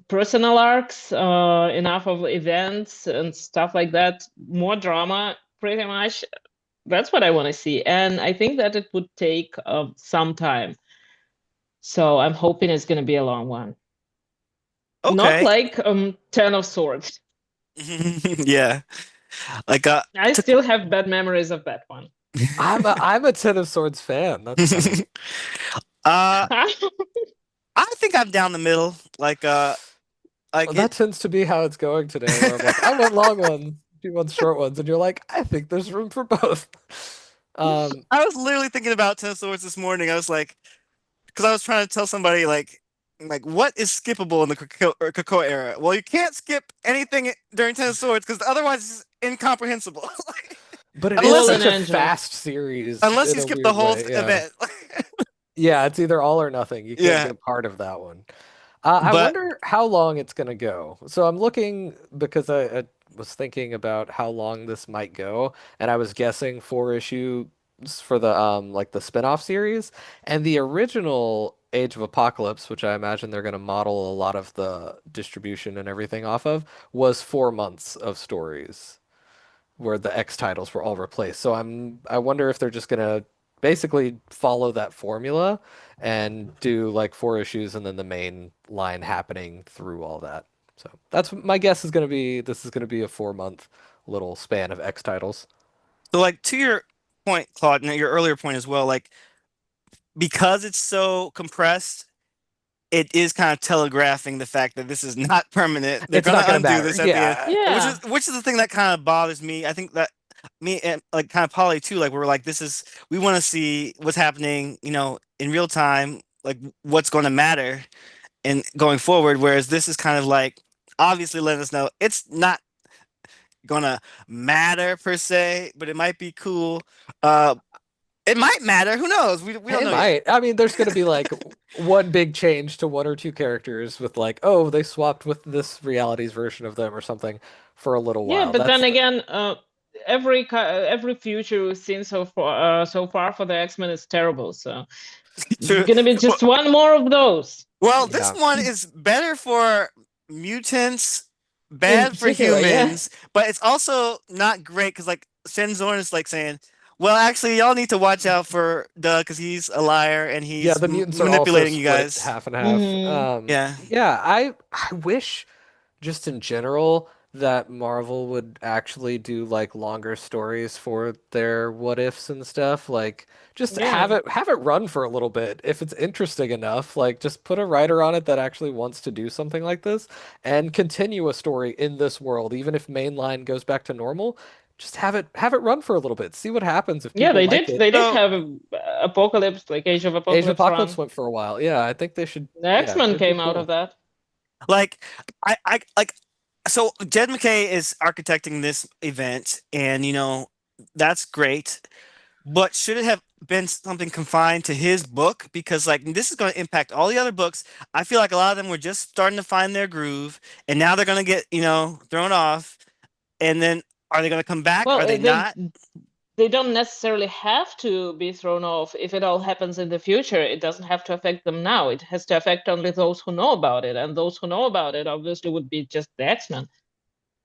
personal arcs, enough of events and stuff like that. More drama, pretty much. That's what I want to see, and I think that it would take some time. So I'm hoping it's going to be a long one, not Okay. like Ten of Swords. Yeah. Like I to still have bad memories of that one. I'm a Ten of Swords fan. That's funny. uh I think I'm down the middle. Like Well, that it. tends to be how it's going today, where I'm like, I want long ones, you want short ones, and you're like, I think there's room for both. Um, I was literally thinking about Ten Swords this morning. I was like, because I was trying to tell somebody like what is skippable in the Cocoa era? Well, you can't skip anything during Ten Swords because otherwise it's incomprehensible. but it is Unless Fallen such a Angel. fast series unless in you a skip the weird whole way. Yeah. event. Yeah, it's either all or nothing. You can't Yeah. get part of that one. I But wonder how long it's gonna go. So I'm looking because I was thinking about how long this might go, and I was guessing 4 issues for the like the spin-off series, and the original Age of Apocalypse, which I imagine they're gonna model a lot of the distribution and everything off of, was 4 months of stories where the X titles were all replaced. So I wonder if they're just gonna basically follow that formula and do like 4 issues and then the main line happening through all that. So that's my guess is gonna be this is gonna be a 4 month little span of X titles. so like to your point, Claude, and your earlier point as well, like because it's so compressed, it is kind of telegraphing the fact that this is not permanent. They're It's gonna not gonna undo matter. this at the end, Yeah. Yeah. which is the thing that kind of bothers me. I think that me and like kind of Polly too, like we're like this is we want to see what's happening, in real time, like what's going to matter and going forward. Whereas this is kind of like obviously letting us know it's not gonna matter per se, but it might be cool. Uh, it might matter. Who knows? We don't It know yet. might. I mean, there's going to be like one big change to 1 or 2 characters with like, oh, they swapped with this reality's version of them or something for a little Yeah, while. but then That's again, every future we've seen so far for the X-Men is terrible. So it's True. gonna be just one more of those Well, this yeah. one is better for mutants, in bad for particular. Yeah. humans, but it's also not great because like Shenzorn is like saying, "Well, actually, y'all need to watch out for Doug because he's a liar and Yeah, he's the mutants are also manipulating you split guys." half and half. Hmm. Yeah. Yeah, I wish just in general that Marvel would actually do like longer stories for their what ifs and stuff. Like just Yeah. have it run for a little bit if it's interesting enough. Like just put a writer on it that actually wants to do something like this and continue a story in this world, even if mainline goes back to normal. Just have it run for a little bit. See what happens if Yeah, people they like did. it. They did So have a Apocalypse, like Age of Age of Apocalypse Apocalypse run. went for a while. Yeah, I think they should. The Yeah, X-Men it'd be came out of cool. that. like I like so Jed McKay is architecting this event and that's great. But should it have been something confined to his book? Because like this is going to impact all the other books. I feel like a lot of them were just starting to find their groove, and now they're going to get, thrown off. And then are they going to come back? Well, Are they not? they don't necessarily have to be thrown off if it all happens in the future. It doesn't have to affect them now. It has to affect only those who know about it, and those who know about it obviously would be just the X-Men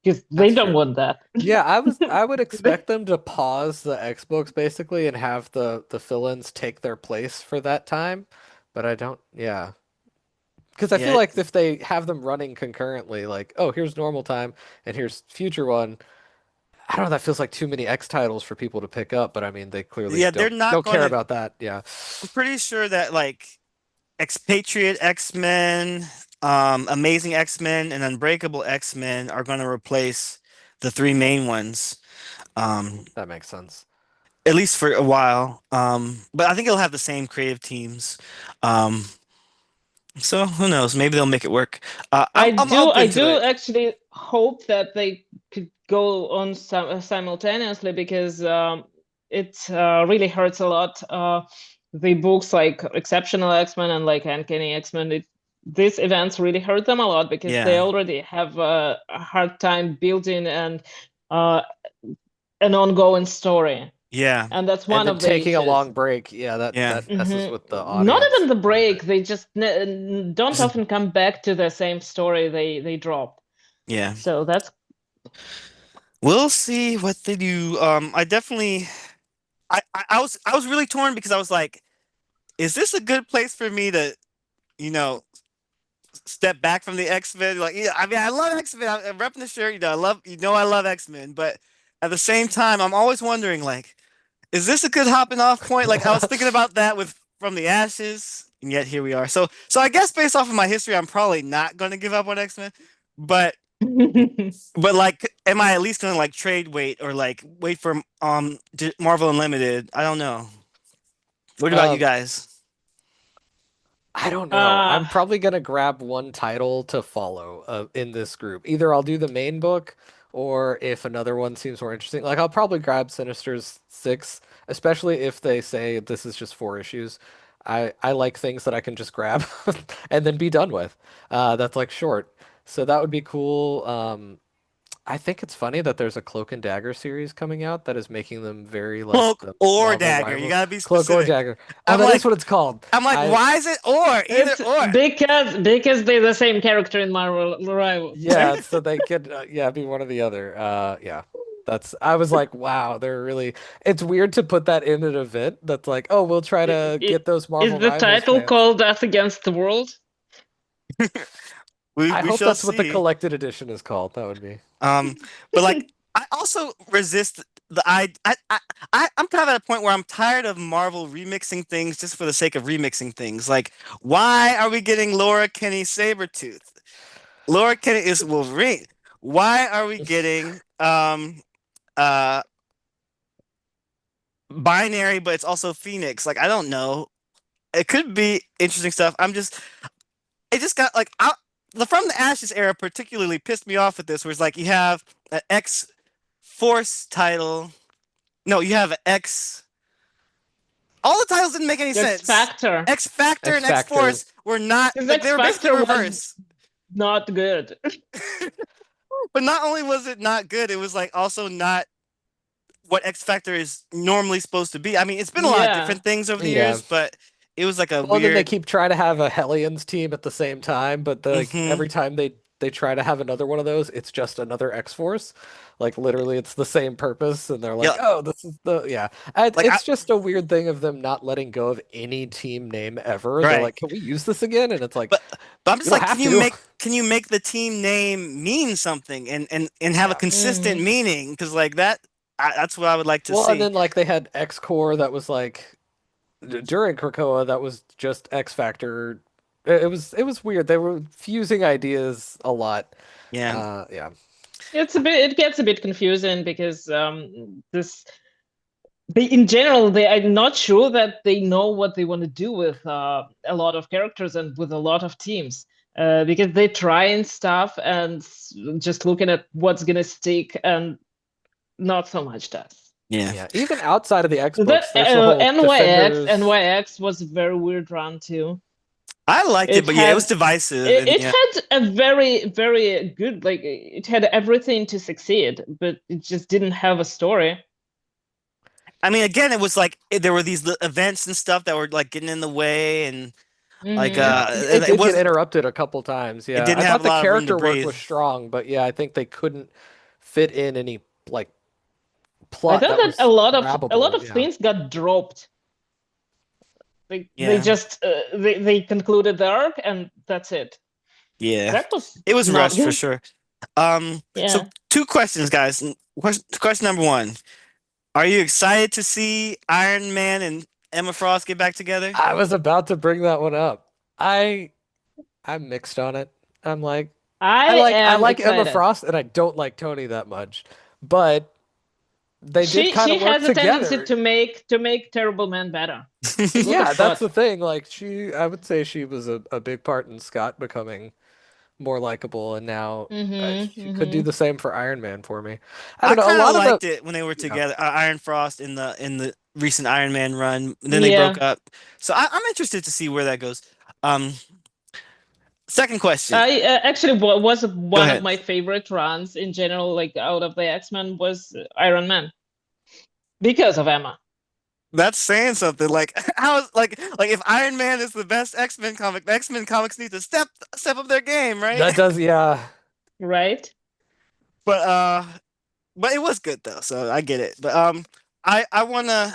because they That's don't true. want that. Yeah, I would expect them to pause the X books basically and have the fill-ins take their place for that time, but I don't. Yeah, because I feel Yeah, like if they have them running concurrently, like oh here's normal time and here's future one, I don't know. That feels like too many X titles for people to pick up, but I mean they clearly yeah, they're not don't going care to. about that. Yeah, I'm pretty sure that like Expatriate X-Men, Amazing X-Men, and Unbreakable X-Men are going to replace the three main ones. Um, that makes sense. at least for a while. But I think it'll have the same creative teams. Um, so who knows? Maybe they'll make it work. I'm I open to do it. actually hope that they could go on simultaneously because it really hurts a lot. The books like Exceptional X-Men and like Uncanny X-Men, these events really hurt them a lot because they Yeah, already have a hard time building uh, an ongoing story, yeah, and that's And one then of the taking a issues. long break, yeah, yeah. that messes with the Not even audience the quite a break; bit. they just don't Just often come back to the same story they dropped. yeah. So that's We'll see what they do. I definitely. I was really torn because I was like, is this a good place for me to you know step back from the X-Men? Like, yeah, I mean, I love X-Men. I'm repping the shirt. I love X-Men, but at the same time, I'm always wondering like. Is this a good hopping off point? Like I was thinking about that with From the Ashes, and yet here we are. So I guess based off of my history, I'm probably not going to give up on X-Men, but like, am I at least going to like trade wait or like wait for Marvel Unlimited? I don't know. What about you Um, guys? I don't know. uh I'm probably gonna grab one title to follow in this group. Either I'll do the main book, or if another one seems more interesting, like I'll probably grab Sinister's 6, especially if they say this is just 4 issues. I like things that I can just grab and then be done with. That's like short. So that would be cool. I think it's funny that there's a Cloak and Dagger series coming out that is making them very like Cloak the or Marvel dagger. You rivals. gotta be Cloak or specific. Dagger. Oh, I'm that is like, what it's called. I'm like, I why is it or? Either It's or. because they're the same character in Marvel Rivals. Yeah, so they could yeah, be one or the other. Yeah. That's I was like, wow, they're really it's weird to put that in an event that's like, oh, we'll try to get those Is Marvel the Rivals title fans. called Death Against the World? I We hope shall that's what the see. collected edition is called. That would be. Um, but like I also resist the I'm kind of at a point where I'm tired of Marvel remixing things just for the sake of remixing things. Like, why are we getting Laura Kinney Sabretooth? Laura Kinney is Wolverine. Why are we getting uh binary, but it's also Phoenix? Like, I don't know. It could be interesting stuff. It just got like the From the Ashes era particularly pissed me off with this, where it's like you have an X Force title. No, you have an X. All the titles didn't make any X sense. Factor. X Factor X and X Factor. Force were not Because like X they were basically Factor was reverse. not good. But not only was it not good, it was like also not what X Factor is normally supposed to be. I mean, it's been a lot of Yeah. different things over the Yeah. years, but it was like a Well, then they weird. keep trying to have a Hellions team at the same time, but like Hmm. every time they try to have another one of those, it's just another X-Force. Like literally, it's the same purpose, and they're like, Yeah, "Oh, this is the yeah." like I It's just a weird thing of them not letting go of any team name ever. They're right. like, "Can we use this again?" And it's like, But I'm "We just don't like, have to." can you make the team name mean something and have a Yeah. consistent Hmm. meaning? Because like that's what I would like to Well, and see. then like they had X-Core that was like during Krakoa that was just X Factor. It was weird. They were fusing ideas a lot. Yeah. Yeah. It gets a bit confusing because this they in general they are not sure that they know what they want to do with a lot of characters and with a lot of teams. Because they try and stuff and just looking at what's gonna stick and not so much does. Yeah. Yeah, even outside of the X That books, there's the whole Defenders. NYX was a very weird run too. I liked it, It but yeah, it was had divisive it, and it yeah. had a very good, like it had everything to succeed, but it just didn't have a story. I mean, again, it was like there were these events and stuff that were like getting in the way and like Hmm. It it did get was interrupted a couple times. it Yeah, didn't I have thought a the lot of room to character work breathe. was strong, but yeah, I think they couldn't fit in any like I plot thought that that was a lot grabbable. of Yeah. things got dropped. They Yeah. just they concluded the arc and that's it. Yeah. That was It was not rushed for good. sure. So Yeah. two questions, guys. Question number one. Are you excited to see Iron Man and Emma Frost get back together? I was about to bring that one up. I I'm mixed on it. I'm like I I am like Emma excited. Frost and I don't like Tony that much. But they did kind She of work has a tendency together. to make terrible men better. Look at Yeah, that's Scott. the thing. Like I would say she was a big part in Scott becoming more likable, and now Mm-hmm. she could do Mm-hmm. the same for Iron Man for me. I I don't know. A kind of lot of the liked it when they were yeah, together, Iron Frost in the recent Iron Man run. And then they broke Yeah. up, so I'm interested to see where that goes. Um, Second question. I actually was Go one of ahead. my favorite runs in general, like out of the X-Men, was Iron Man because of Emma. That's saying something. Like how like if Iron Man is the best X-Men comic, the X-Men comics need to step up their game, right? that does yeah. Right? But but it was good though, so I get it. But I wanna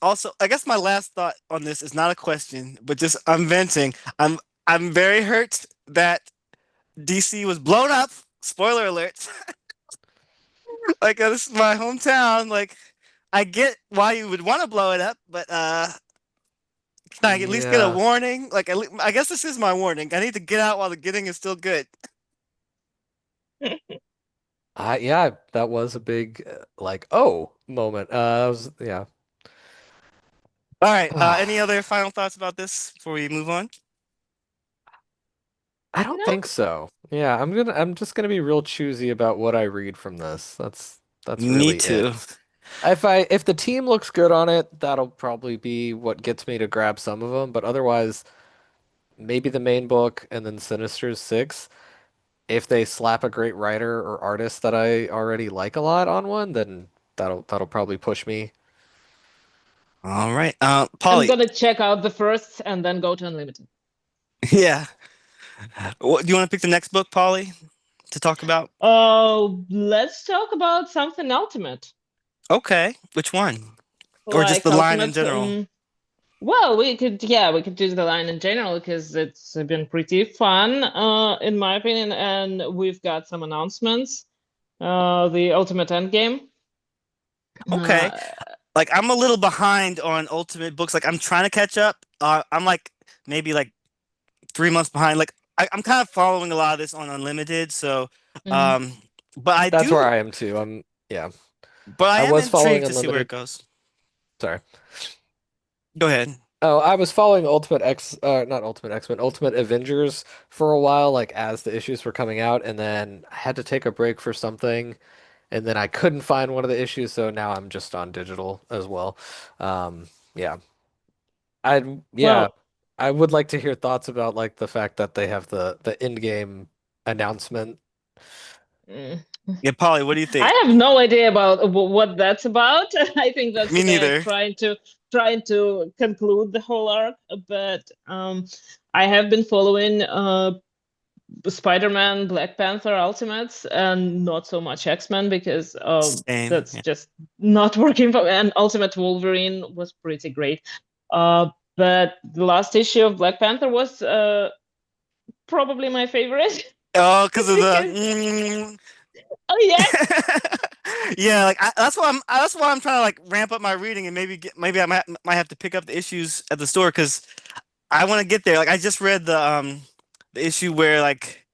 also I guess my last thought on this is not a question, but just I'm venting. I'm very hurt that DC was blown up. Spoiler alert. Like this is my hometown. Like I get why you would want to blow it up, but can I at least get a Yeah. warning? Like I guess this is my warning. I need to get out while the getting is still good. Yeah, that was a big like oh moment. That was yeah. All right. Any other final thoughts about this before we move on? I don't No. think so. Yeah, I'm just gonna be real choosy about what I read from this. That's Me really it. too. If the team looks good on it, that'll probably be what gets me to grab some of them. But otherwise, maybe the main book and then Sinister's six. If they slap a great writer or artist that I already like a lot on one, then that'll probably push me. All right. I'm Polly. gonna check out the first and then go to Unlimited. Yeah. Do you want to pick the next book, Polly, to talk about? Oh, let's talk about something ultimate. Okay. Which one? Or just Like the line in ultimate. general? Well, we could use the line in general because it's been pretty fun, in my opinion, and we've got some announcements. The Ultimate Endgame. Okay. Uh, Like I'm a little behind on Ultimate books. Like I'm trying to catch up. I'm like maybe like 3 months behind. Like I'm kind of following a lot of this on Unlimited. So, mhm. um, but I That's where do, I am too. Yeah. but I I am was following intrigued to see where it Unlimited. goes. Sorry. Go ahead. Oh, I was following not Ultimate X-Men, Ultimate Avengers for a while, like as the issues were coming out, and then I had to take a break for something, and then I couldn't find one of the issues, so now I'm just on digital as well. Yeah. Yeah, Well, I would like to hear thoughts about like the fact that they have the in-game announcement. mm, Yeah, Polly, what do you think? I have no idea about what that's about. I think that's Me they're neither. trying to conclude the whole arc. But I have been following Spider-Man, Black Panther Ultimates, and not so much X-Men because Same. that's Yeah. just not working for me. And Ultimate Wolverine was pretty great. Uh, but the last issue of Black Panther was probably my favorite Oh, because of the. because oh yeah, Yeah, like that's why I'm trying to like ramp up my reading and maybe I might have to pick up the issues at the store because I want to get there. Like I just read the issue where like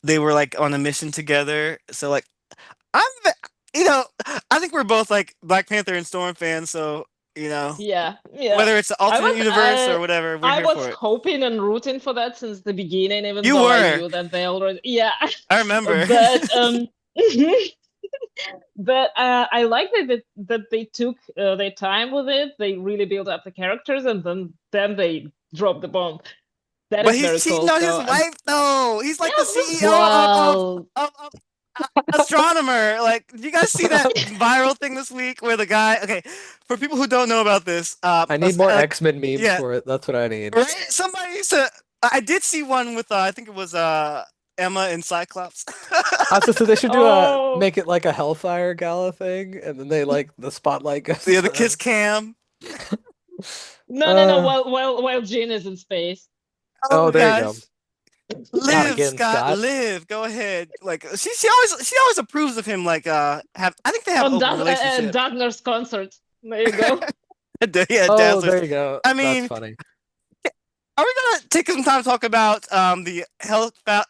they were like on a mission together. So like I'm you know I think we're both like Black Panther and Storm fans. So yeah, yeah. whether it's the I alternate was universe or whatever, we're I here was for it. hoping and rooting for that since the beginning, even You though I were. knew that they already yeah. I remember. But but I like that they took their time with it. They really built up the characters, and then they dropped the bomb. That But is he's very cheating cool. on his So wife though. He's like the yeah, CEO well, of astronomer. Like, did you guys see that viral thing this week where the guy? Okay, for people who don't know about this, I need more like, X-Men memes yeah, for it. That's what I need. right. Somebody used to. I did see one with I think it was Emma and Cyclops. Also, they should do a oh make it like a Hellfire gala thing, and then they like the spotlight goes Yeah, the kiss to cam. no. uh While Jean is in space. Oh oh, my there you go. gosh. Not Live, again, Scott, Scott. live. Go ahead. Like she always approves of him. Like have I think they have On open relationship. Darkner's concert. There you go. Yeah, Oh, Dazzlers. there you go. I That's mean, funny. are we gonna take some time to talk about the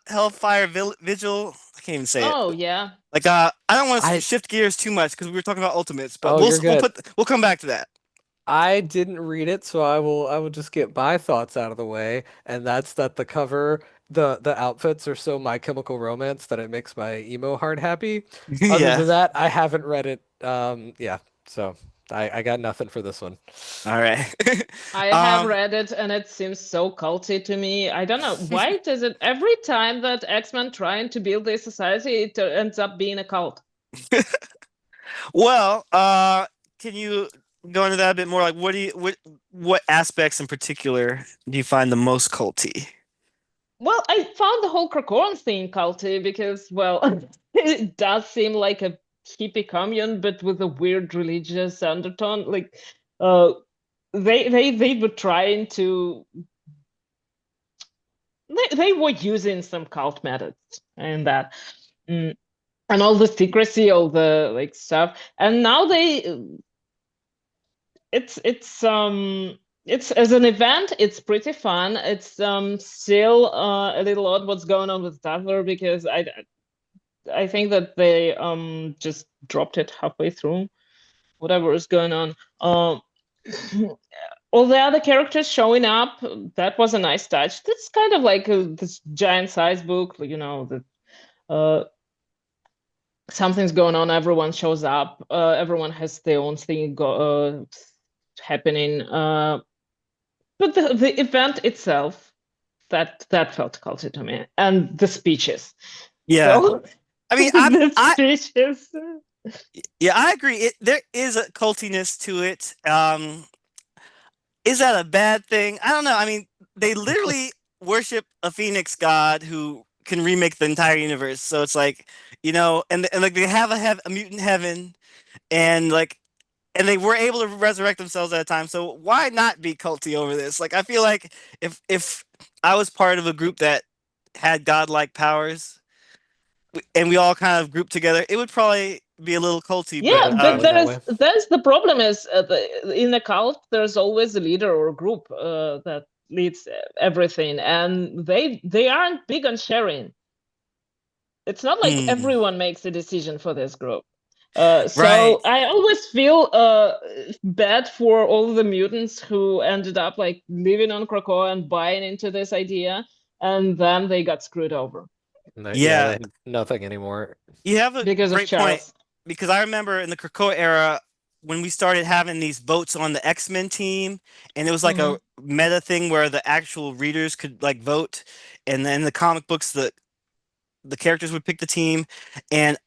Hellfire Vigil? I can't even say it. Oh yeah. Like I don't want to I shift gears too much because we were talking about Ultimates, but oh, you're good. we'll come back to that. I didn't read it, so I will just get my thoughts out of the way, and that's that the cover, the outfits are so My Chemical Romance that it makes my emo heart happy. Other Yeah. than that, I haven't read it. Yeah, so I got nothing for this one. All right. I have um. read it and it seems so culty to me. I don't know why does it every time that X-Men trying to build a society, it ends up being a cult. Well, can you go into that a bit more? Like, what aspects in particular do you find the most culty? Well, I found the whole Krakoan thing culty because, well, it does seem like a hippie commune, but with a weird religious undertone. Like, uh, they were trying to they were using some cult methods and that. Mm. And all the secrecy, all the like stuff. And now it's as an event, it's pretty fun. It's still a little odd what's going on with Dazzler because I think that they just dropped it halfway through whatever is going on. All the other characters showing up, that was a nice touch. That's kind of like this giant size book, the uh something's going on, everyone shows up, everyone has their own thing happening. But the event itself, that felt culty to me, and the speeches. Yeah. So I mean, the speeches. yeah, I agree. There is a cultiness to it. Is that a bad thing? I don't know. I mean, they literally worship a phoenix god who can remake the entire universe. So it's like, and like they have a mutant heaven, and like, and they were able to resurrect themselves at a time. So why not be culty over this? Like, I feel like if I was part of a group that had godlike powers, and we all kind of grouped together, it would probably be a little culty. But Yeah, but Feeling that way. there's the problem is in a cult there's always a leader or group that leads everything, and they aren't big on sharing. It's not like mm, everyone makes a decision for this group. right. So I always feel bad for all the mutants who ended up like living on Krakoa and buying into this idea, and then they got screwed over Yeah, Yeah, they had nothing anymore. you have a because of great point, Charles. because I remember in the Krakoa era when we started having these votes on the X-Men team, and it was like Hmm. a meta thing where the actual readers could like vote, and then the comic books the characters would pick the team, and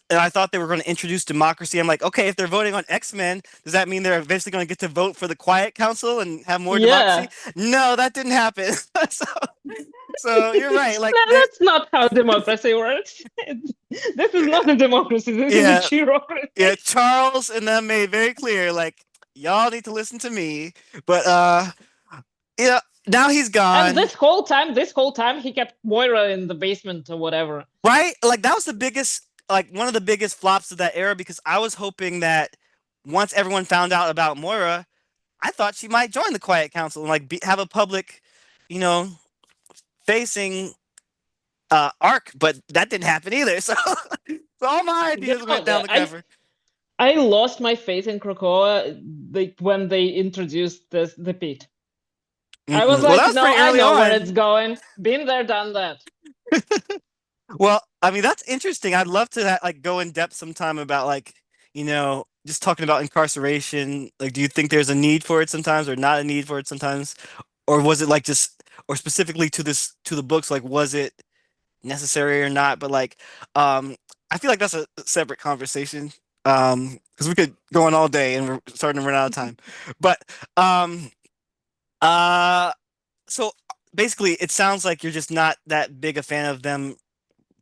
I thought they were going to introduce democracy. I'm like, okay, if they're voting on X-Men, does that mean they're eventually going to get to vote for the Quiet Council and have more democracy? Yeah. No, that didn't happen. so, so you're right. Like, No, that's not how democracy works. This is not a democracy. This is a yeah, yeah. bureaucracy. Charles and them made very clear, like, y'all need to listen to me. But yeah, now he's And gone. this whole time, he kept Moira in the basement or whatever. Right? Like that was the biggest, like one of the biggest flops of that era because I was hoping that once everyone found out about Moira, I thought she might join the Quiet Council and like have a public, you know, facing arc, but that didn't happen either. So, so all my You ideas know, went down the crapper. I lost my faith in Krakoa like when they introduced the pit. I was Well, that like, was no, pretty I early know where on. it's going. Been there, done that. Well, I mean, that's interesting. I'd love to like go in depth sometime about like, just talking about incarceration. Like, do you think there's a need for it sometimes or not a need for it sometimes? Or was it like just, or specifically to the books, like, was it necessary or not? But like, I feel like that's a separate conversation. Because we could go on all day and we're starting to run out of time. But, um, uh, so basically, it sounds like you're just not that big a fan of them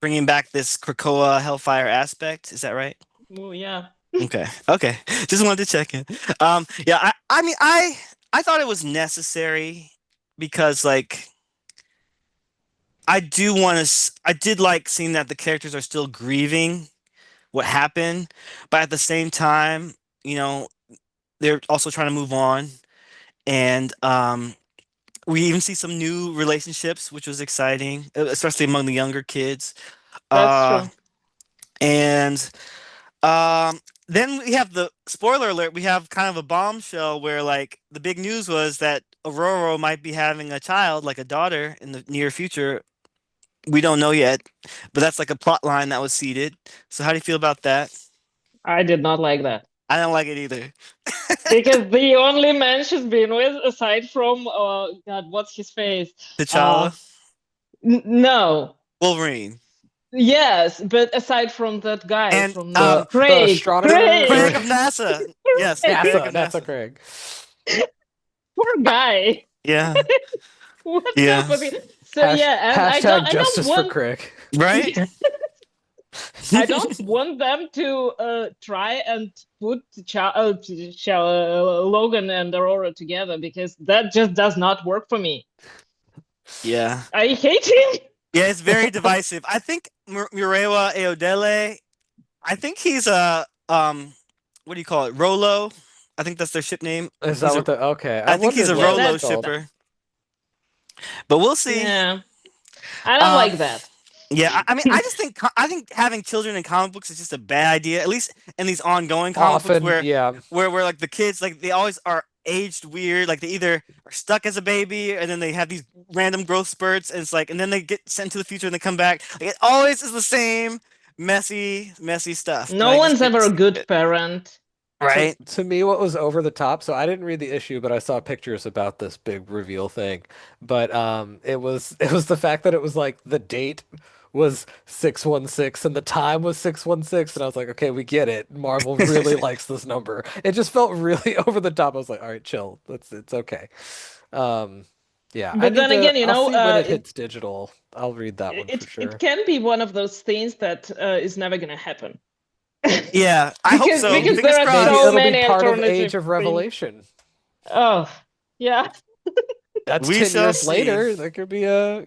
bringing back this Krakoa Hellfire aspect. Is that right? Oh yeah. Okay. Okay. Just wanted to check in. Yeah, I mean I thought it was necessary because like I did like seeing that the characters are still grieving what happened, but at the same time, you know, they're also trying to move on and we even see some new relationships, which was exciting, especially among the younger kids. That's Uh true. and Um, then we have the spoiler alert. We have kind of a bombshell where like the big news was that Aurora might be having a child, like a daughter, in the near future. We don't know yet, but that's like a plot line that was seeded. So how do you feel about that? I did not like that. I don't like it either. Because the only man she's been with, aside from God, what's his face? Uh, T'Challa, no. Wolverine, Yes, but aside from that guy, and from The Craig, astronomer Craig Craig, of NASA. Yes, Craig of NASA NASA. Craig. poor guy. Yeah, What's up yeah, with it? So yeah, and Hashtag I don't justice for want Craig. right. I don't want them to try and put Logan and Aurora together because that just does not work for me. Yeah. I hate him. Yeah, it's very divisive. I think Murewa Ayodele, I think he's a what do you call it? Rolo. I think that's their ship name. Is that He's a what the okay? I I think he's wondered a Yeah, what it was Rolo that's called. shipper. But we'll see. yeah. I don't Um like that. yeah, I mean I think having children in comic books is just a bad idea. At least in these ongoing comic books Often, yeah. where like the kids like they always are aged weird, like they either are stuck as a baby and then they have these random growth spurts and it's like and then they get sent to the future and they come back. Like it always is the same messy stuff, but No I just one's get to ever a see good it, parent. To right? to me, what was over the top, so I didn't read the issue, but I saw pictures about this big reveal thing. But it was the fact that it was like the date was 616 and the time was 616, and I was like, okay, we get it. Marvel really likes this number. It just felt really over the top. I was like, all right, chill. It's okay. Um, yeah, But then again, I'll see when it it hits digital. I'll read that one for it sure. can be one of those things that is never gonna happen. Yeah, I hope because so. because Fingers there are Maybe crossed. so it'll be many part of alternative Age of things. Revelation. Oh, yeah. That's We 10 shall years see. later. That could be a.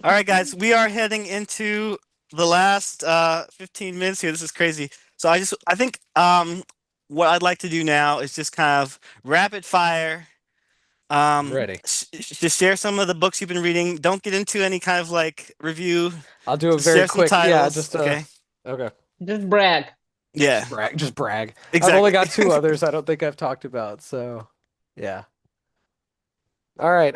All right, guys, we are heading into the last 15 minutes here. This is crazy. So I think what I'd like to do now is just kind of rapid fire. I'm ready. Just share some of the books you've been reading. Don't get into any kind of like review. I'll do a Just very share some quick, yeah, titles, just okay? okay. Just brag. Yeah, Yeah, just brag. I've only exactly. got two others I don't think I've talked about, so yeah. All right,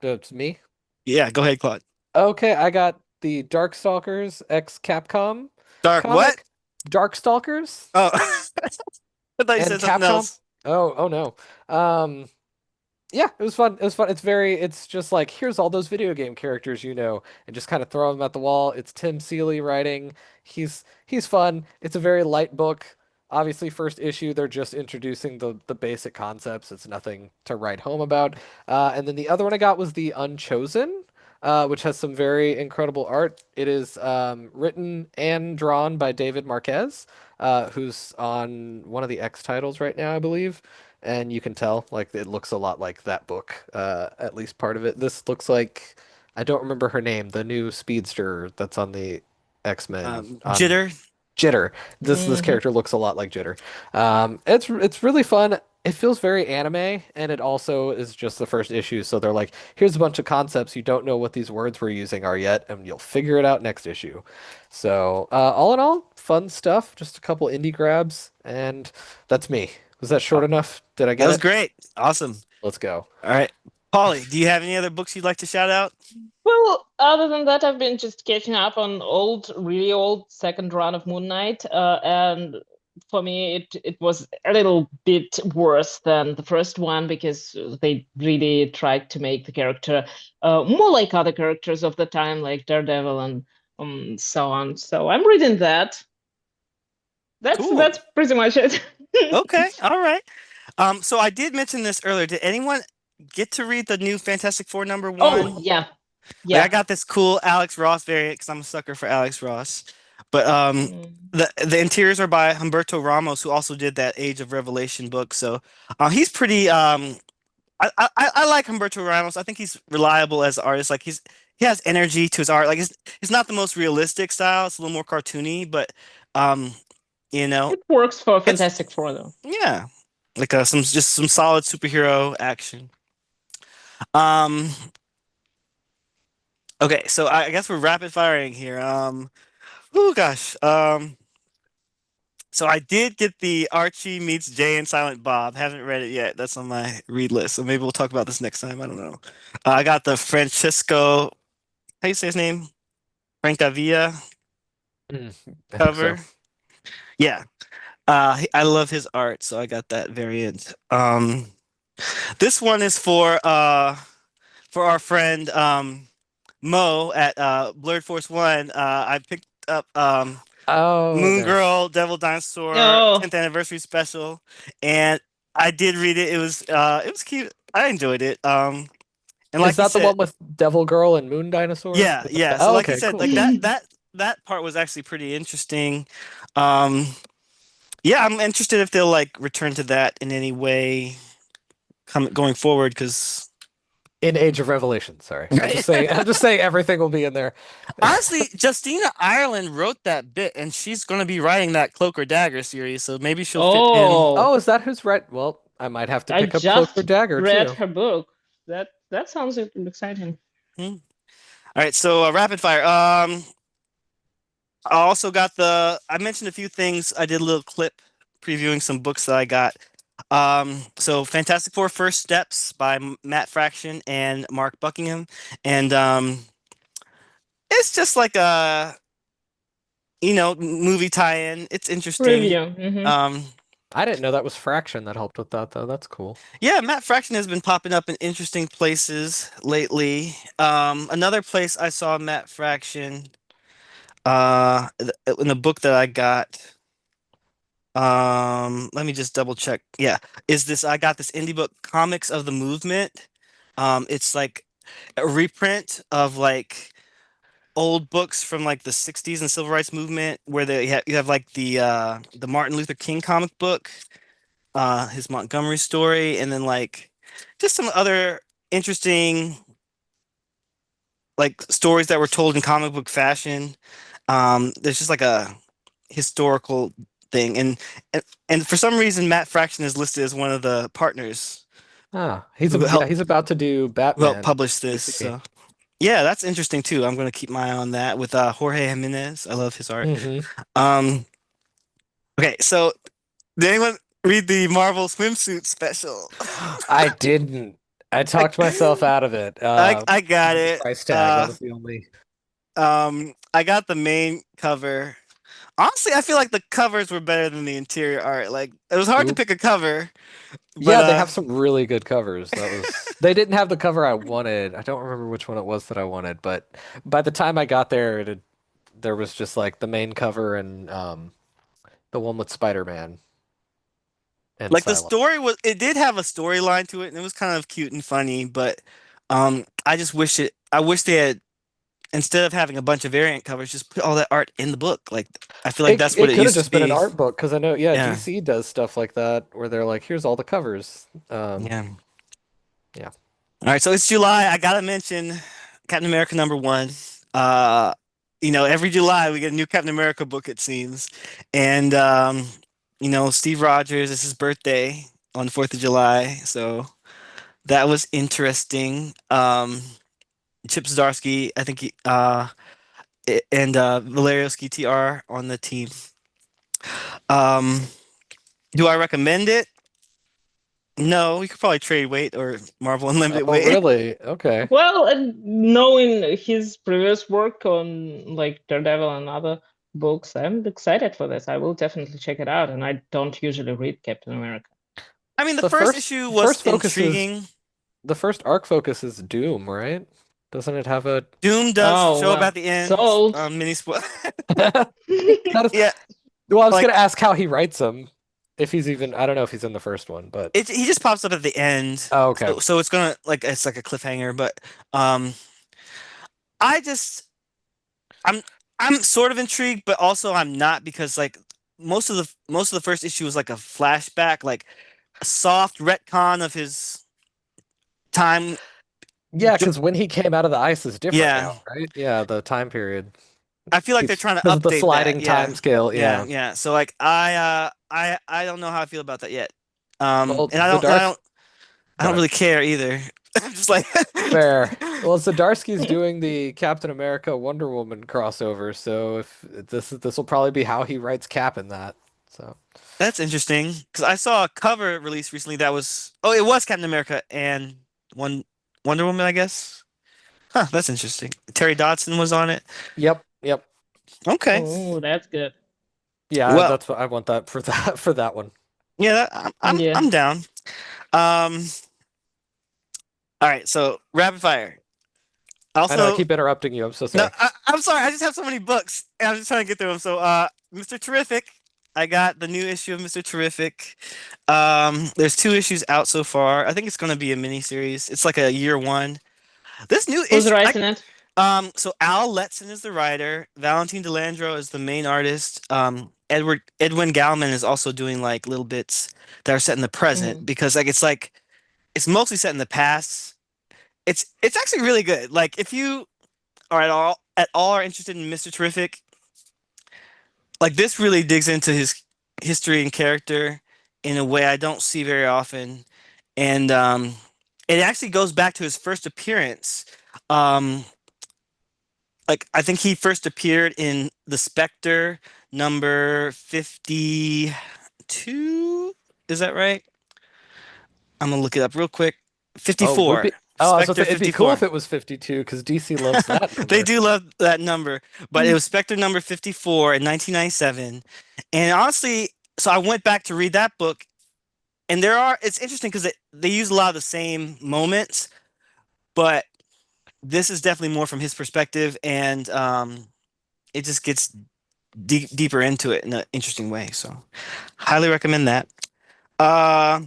it's me. Yeah, go ahead, Claude. Okay, I got the Darkstalkers X Capcom Dark what? comic. Darkstalkers Oh, I thought you and said something Capcom. else. Oh no. Um Yeah, it was fun. It was fun. It's just like, here's all those video game characters and just kind of throw them at the wall. It's Tim Seeley writing. He's fun. It's a very light book. Obviously, first issue, they're just introducing the basic concepts. It's nothing to write home about. And then the other one I got was the Unchosen, which has some very incredible art. It is written and drawn by David Marquez, who's on one of the X titles right now, I believe, and you can tell like it looks a lot like that book, at least part of it. This looks like, I don't remember her name, the new speedster that's on the X-Men on Jitter. Jitter. This Hmm. character looks a lot like Jitter. It's really fun. It feels very anime, and it also is just the first issue, so they're like, here's a bunch of concepts. You don't know what these words we're using are yet, and you'll figure it out next issue. So, all in all, fun stuff. Just a couple indie grabs, and that's me. Was that Uh, short enough? Did I That get was it? great. Awesome. Let's go. All right. Polly, do you have any other books you'd like to shout out? Well, other than that, I've been just catching up on really old second run of Moon Knight, and for me, it was a little bit worse than the first one because they really tried to make the character more like other characters of the time, like Daredevil and so on. So I'm reading that. Cool. That's pretty much it. Okay. All right. So I did mention this earlier. Did anyone get to read the new Fantastic Four number Oh, one? yeah, Like I yeah. got this cool Alex Ross variant because I'm a sucker for Alex Ross. But Mm. the interiors are by Humberto Ramos, who also did that Age of Revelation book. So he's pretty I like Humberto Ramos. I think he's reliable as an artist. Like he has energy to his art. Like it's not the most realistic style. It's a little more cartoony, but um, you know, It works for it's Fantastic Four, though. yeah, like some solid superhero action. Um, okay, so I guess we're rapid firing here. Oh gosh. So I did get the Archie meets Jay and Silent Bob. Haven't read it yet. That's on my read list. So maybe we'll talk about this next time. I don't know. I got the Francisco, how you say his name? Francavilla Mm, I think so. cover. Yeah. I love his art, so I got that variant. This one is for our friend Mo at Blurred Force One. I picked up Oh, Moon nice. Girl, Devil Dinosaur Oh, 10th anniversary special, and I did read it. It was cute. I enjoyed it. And Is like you that the said, one with Devil Girl and Moon Dinosaur? yeah, Is that yeah. So Oh, like you okay, said, cool. like that part was actually pretty interesting. Um, yeah, I'm interested if they'll like return to that in any way going forward because In Age of Revelation, sorry. I'm just saying everything will be in there. honestly, Justina Ireland wrote that bit, and she's going to be writing that Cloak or Dagger series, so maybe she'll fit in. oh. Oh, is that who's right? Well, I might have to I pick up Cloak or just Dagger read too. her book. That sounds exciting. Hmm. All right, so rapid fire. I also got I mentioned a few things. I did a little clip previewing some books that I got. So Fantastic Four First Steps by Matt Fraction and Mark Buckingham. And it's just like a movie tie-in. It's interesting. Review. Um, I didn't know that was Fraction that helped with that though. That's cool. yeah, Matt Fraction has been popping up in interesting places lately. Another place I saw Matt Fraction, in the book that I got. Let me just double check. Yeah, is this I got this indie book, Comics of the Movement. It's like a reprint of like old books from like the 60s and civil rights movement where you have like the Martin Luther King comic book, his Montgomery story, and then like just some other interesting like stories that were told in comic book fashion. There's just like a historical thing, and for some reason Matt Fraction is listed as one of the partners Ah, who yeah, helped he's about to do who helped Batman publish this. DC. So yeah, that's interesting too. I'm gonna keep my eye on that with Jorge Jimenez. I love his art. Hmm. Um, okay, so did anyone read the Marvel swimsuit special? I didn't. I I, talked myself out of it. I got The it. price tag. That was the only. I got the main cover. Honestly, I feel like the covers were better than the interior art. Like it was hard to Oop. pick a cover, but Yeah, they have some really good covers. They didn't have the cover I wanted. I don't remember which one it was that I wanted, but by the time I got there, there was just like the main cover and the one with Spider-Man and like the Silent. story was it did have a storyline to it, and it was kind of cute and funny. But I just wish it. I wish they had instead of having a bunch of variant covers, just put all that art in the book. Like I feel like that's what It it could have used to just been an be. art book because I know, yeah, Yeah, DC does stuff like that where they're like, here's all the covers. yeah. Yeah. All right, so it's July. I gotta mention Captain America #1. Uh, every July we get a new Captain America book, it seems. And Steve Rogers, it's his birthday on the 4th of July, so that was interesting. Chip Zdarsky, I think and Valerio TR on the team. Um, do I recommend it? No, we could probably trade weight or Marvel Unlimited Oh, weight. really? Okay. Well, knowing his previous work on like Daredevil and other books, I'm excited for this. I will definitely check it out, and I don't usually read Captain America. I mean, the The first first issue was first focus is intriguing. the first arc focus is Doom, right? Doesn't it have a Doom does Oh show up at well, the end. sold. Mini spoil. That is, Yeah, well, I was like gonna ask how he writes them. If he's even, I don't know if he's in the first one, but he just pops up at the end. oh, okay. So it's gonna like it's like a cliffhanger, but um, I just I'm I'm sort of intrigued, but also I'm not because like most of the first issue was like a flashback, like a soft retcon of his time. Yeah, because when he came out of the ice is different Yeah, now, right? Yeah, the time period. I feel like they're trying to Because of the update that. sliding Yeah. time scale. Yeah, Yeah. yeah. So like I don't know how I feel about that yet. Well, And I don't Go really care either. I'm just like Fair. Well, Zdarsky's doing the Captain America Wonder Woman crossover, so if this will probably be how he writes Cap in that. So that's interesting because I saw a cover release recently that was it was Captain America and one Wonder Woman, I guess. Huh, that's interesting. Terry Dodson was on it. yep, yep. Okay. Oh, that's good. Yeah, Well, that's what I want that for that one. yeah, I'm Yeah. down. Um, all right, so rapid fire. I know I Also, keep interrupting you. I'm so no, sorry. I'm sorry. I just have so many books, and I'm just trying to get through them. So, Mr. Terrific, I got the new issue of Mr. Terrific. There's 2 issues out so far. I think it's going to be a mini series. It's like a year one. This new Who's issue, writing it? so Al Letson is the writer. Valentine DeLandro is the main artist. Edwin Gallman is also doing like little bits that are set in the present Mm. because like it's mostly set in the past. It's actually really good. Like if you are at all are interested in Mr. Terrific, like this really digs into his history and character in a way I don't see very often, and it actually goes back to his first appearance. Um, like I think he first appeared in The Spectre number 52. Is that right? I'm gonna look it up real quick. Oh, 54. Oh, I was gonna Spectre say it'd be cool 54. if it was 52 because DC loves that They number. do love that number, but it was Spectre number 54 in 1997. And honestly, so I went back to read that book, and it's interesting because they use a lot of the same moments, but this is definitely more from his perspective, and it just gets deeper into it in an interesting way. So, highly recommend that. Uh,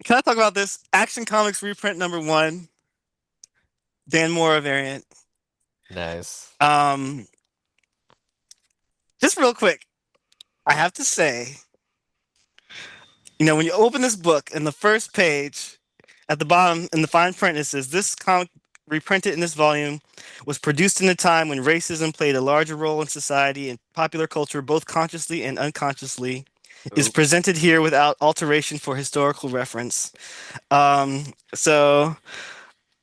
can I talk about this Action Comics reprint number one, Dan Mora variant? Nice. Um, just real quick, I have to say, when you open this book and the first page at the bottom in the fine print, it says this comic reprinted in this volume was produced in a time when racism played a larger role in society and popular culture, both consciously and unconsciously. Is Ooh. presented here without alteration for historical reference. So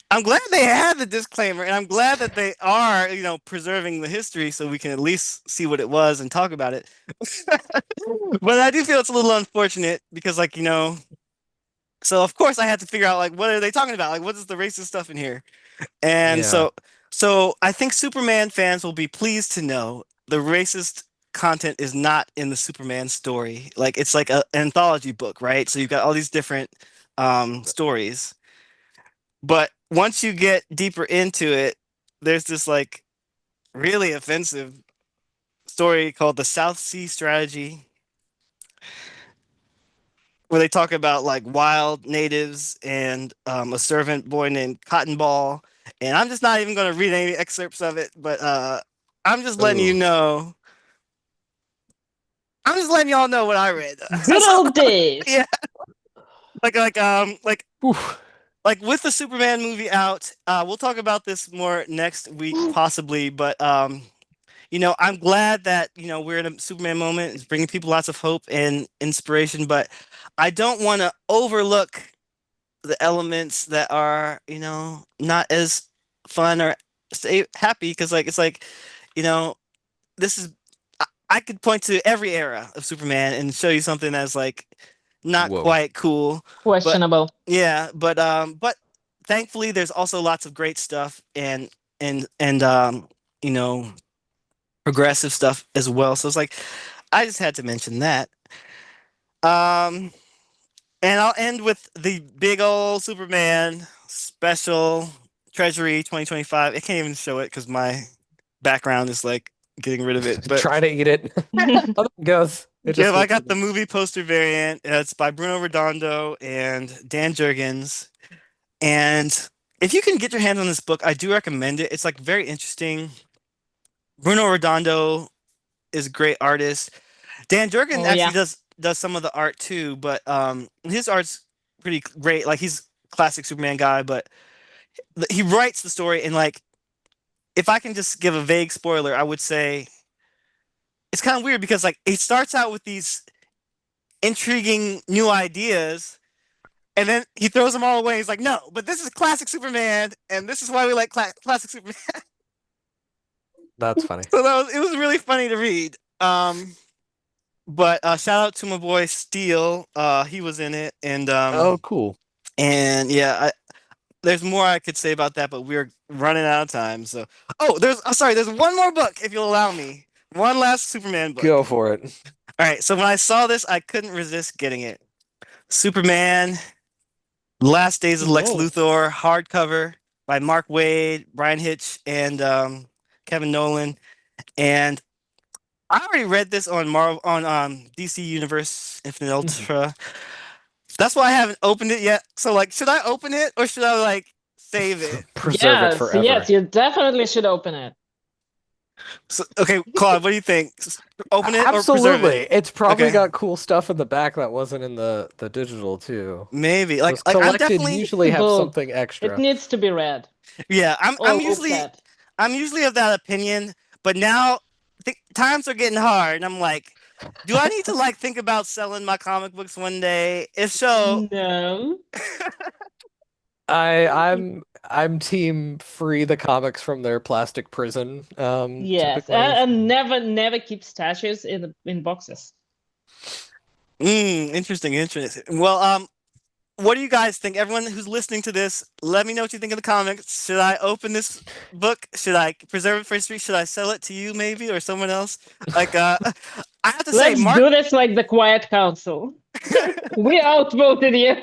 I'm glad they had the disclaimer, and I'm glad that they are, preserving the history so we can at least see what it was and talk about it. But I do feel it's a little unfortunate because, so of course I had to figure out what are they talking about? Like, what is the racist stuff in here? And Yeah. so I think Superman fans will be pleased to know the racist content is not in the Superman story. Like it's like an anthology book, right? So you've got all these different stories. But once you get deeper into it, there's this really offensive story called the South Sea Strategy, where they talk about wild natives and a servant boy named Cotton Ball. And I'm just not even going to read any excerpts of it, but I'm just letting you Ooh. know. I'm just letting y'all know what I read. Good So, old days. yeah, like like um like Oof. like with the Superman movie out, we'll talk about this more next week possibly. But I'm glad that we're in a Superman moment. It's bringing people lots of hope and inspiration. But I don't want to overlook the elements that are not as fun or stay happy because you know this is I could point to every era of Superman and show you something that's not Whoa. quite cool, but Questionable. yeah, but thankfully there's also lots of great stuff and you know progressive stuff as well. So it's I just had to mention that. Um, and I'll end with the big old Superman special Treasury 2025. I can't even show it because my background is getting rid of it. But Try to eat it. Oh, there it goes. It yeah, just I gets got the movie poster variant. It's by Bruno Redondo and Dan Jurgens. And if you can get your hands on this book, I do recommend it. It's very interesting. Bruno Redondo is a great artist. Dan Jurgens Oh actually yeah. does some of the art too, but his art's pretty great. He's a classic Superman guy, but he writes the story and if I can just give a vague spoiler, I would say it's kind of weird because it starts out with these intriguing new ideas and then he throws them all away. He's like, no, but this is classic Superman, and this is why we like classic Superman. That's funny. So it was really funny to read. But shout out to my boy Steele. He was in it, Oh, cool. and yeah, there's more I could say about that, but we're running out of time. So, sorry, there's one more book if you'll allow me. One last Superman book. Go for it. All right, so when I saw this, I couldn't resist getting it. Superman, Last Days of Lex Whoa. Luthor, hardcover by Mark Waid, Brian Hitch, and Kevin Nolan. And I already read this on Marvel on DC Universe Infinite Ultra. That's why I haven't opened it yet. So should I open it or should I save it? Preserve it Yes, forever. yes, you definitely should open it. So, okay, Claude, what do you think? Open it or preserve Absolutely. it? It's probably Okay, got cool stuff in the back that wasn't in the digital too. maybe. Those I'm collected definitely usually have Book. something It extra. needs to be read yeah. or looked at. I'm usually of that opinion, but now times are getting hard, and I'm like, do I need to think about selling my comic books one day? If so, No. I'm team free the comics from their plastic prison, Yes, typically. and never keep stashes in boxes. interesting. Well, what do you guys think? Everyone who's listening to this, let me know what you think in the comments. Should I open this book? Should I preserve it for history? Should I sell it to you maybe or someone else? Like, I have to say, Let's Mark. do this like the Quiet Council. We outvoted you.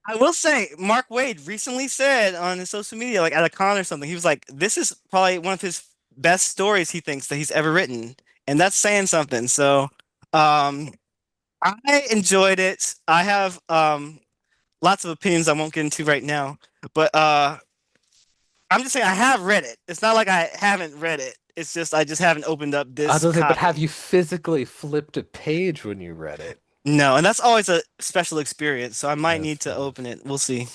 I will say, Mark Wade recently said on his social media, like at a con or something, he was like, "This is probably one of his best stories he thinks that he's ever written," and that's saying something. So, um, I enjoyed it. I have lots of opinions I won't get into right now, but I'm just saying I have read it. It's not like I haven't read it. It's just I just haven't opened up I was this gonna say, but have copy. you physically flipped a page when you read it? No, and that's always a special experience. So I might That's need to fun. open it. We'll see.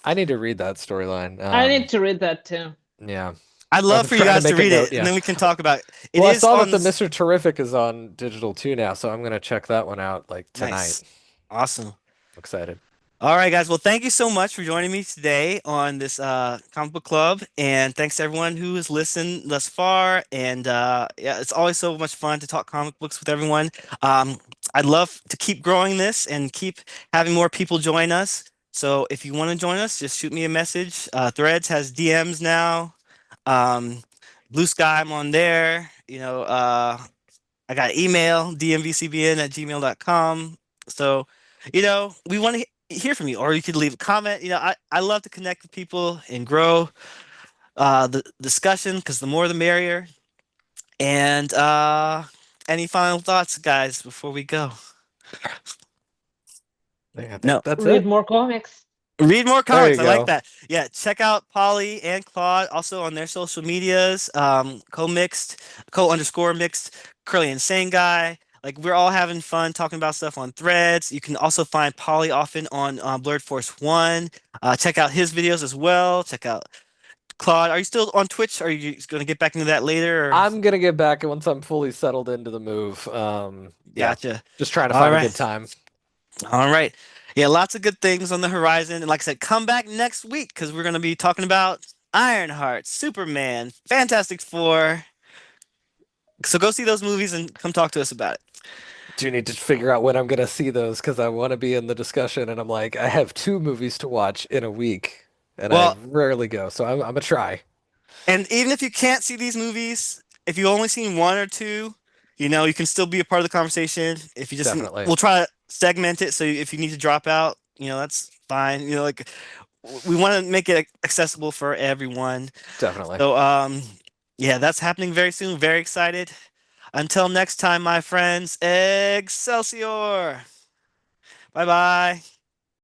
I need to read that storyline. I need to read that too. Yeah. I'd I've love been for you trying to guys to make a read note. it, and Yeah. then we can talk about it. It Well, I is saw that on the Mr. Terrific is on digital too now, so I'm gonna check that one out like tonight. nice. Awesome. I'm excited. All right, guys. Well, thank you so much for joining me today on this comic book club, and thanks to everyone who has listened thus far. And yeah, it's always so much fun to talk comic books with everyone. Um, I'd love to keep growing this and keep having more people join us. So if you want to join us, just shoot me a message. Threads has DMs now. Um, Blue Sky, I'm on there. I got email, dmvcbn@gmail.com. So, we want to hear from you, or you could leave a comment. I love to connect with people and grow the discussion because the more the merrier. And any final thoughts, guys, before we go? I No. think that's Read it. more comics. Read more There you comics. I like go. that. Yeah, check out Polly and Claude also on their social medias. Co-mixed, co-underscore mixed, Curly Insane Guy. Like we're all having fun talking about stuff on threads. You can also find Polly often on Blurred Force One. Check out his videos as well. Check out Claude. Are you still on Twitch? Are you going to get back into that later? Or I'm gonna get back once I'm fully settled into the move. Yeah, gotcha. just trying to All find a right. good time. All right. Yeah, lots of good things on the horizon. And like I said, come back next week because we're going to be talking about Ironheart, Superman, Fantastic Four. So go see those movies and come talk to us about it. Do need to figure out when I'm gonna see those because I want to be in the discussion, and I'm like, I have two movies to watch in a week, and I Well, rarely go, so I'm gonna try. and even if you can't see these movies, if you've only seen one or two, you can still be a part of the conversation. If you just, Definitely, we'll try to segment it. So if you need to drop out, that's fine. Like we want to make it accessible for everyone. definitely. So, yeah, that's happening very soon. Very excited. Until next time, my friends, Excelsior. Bye bye.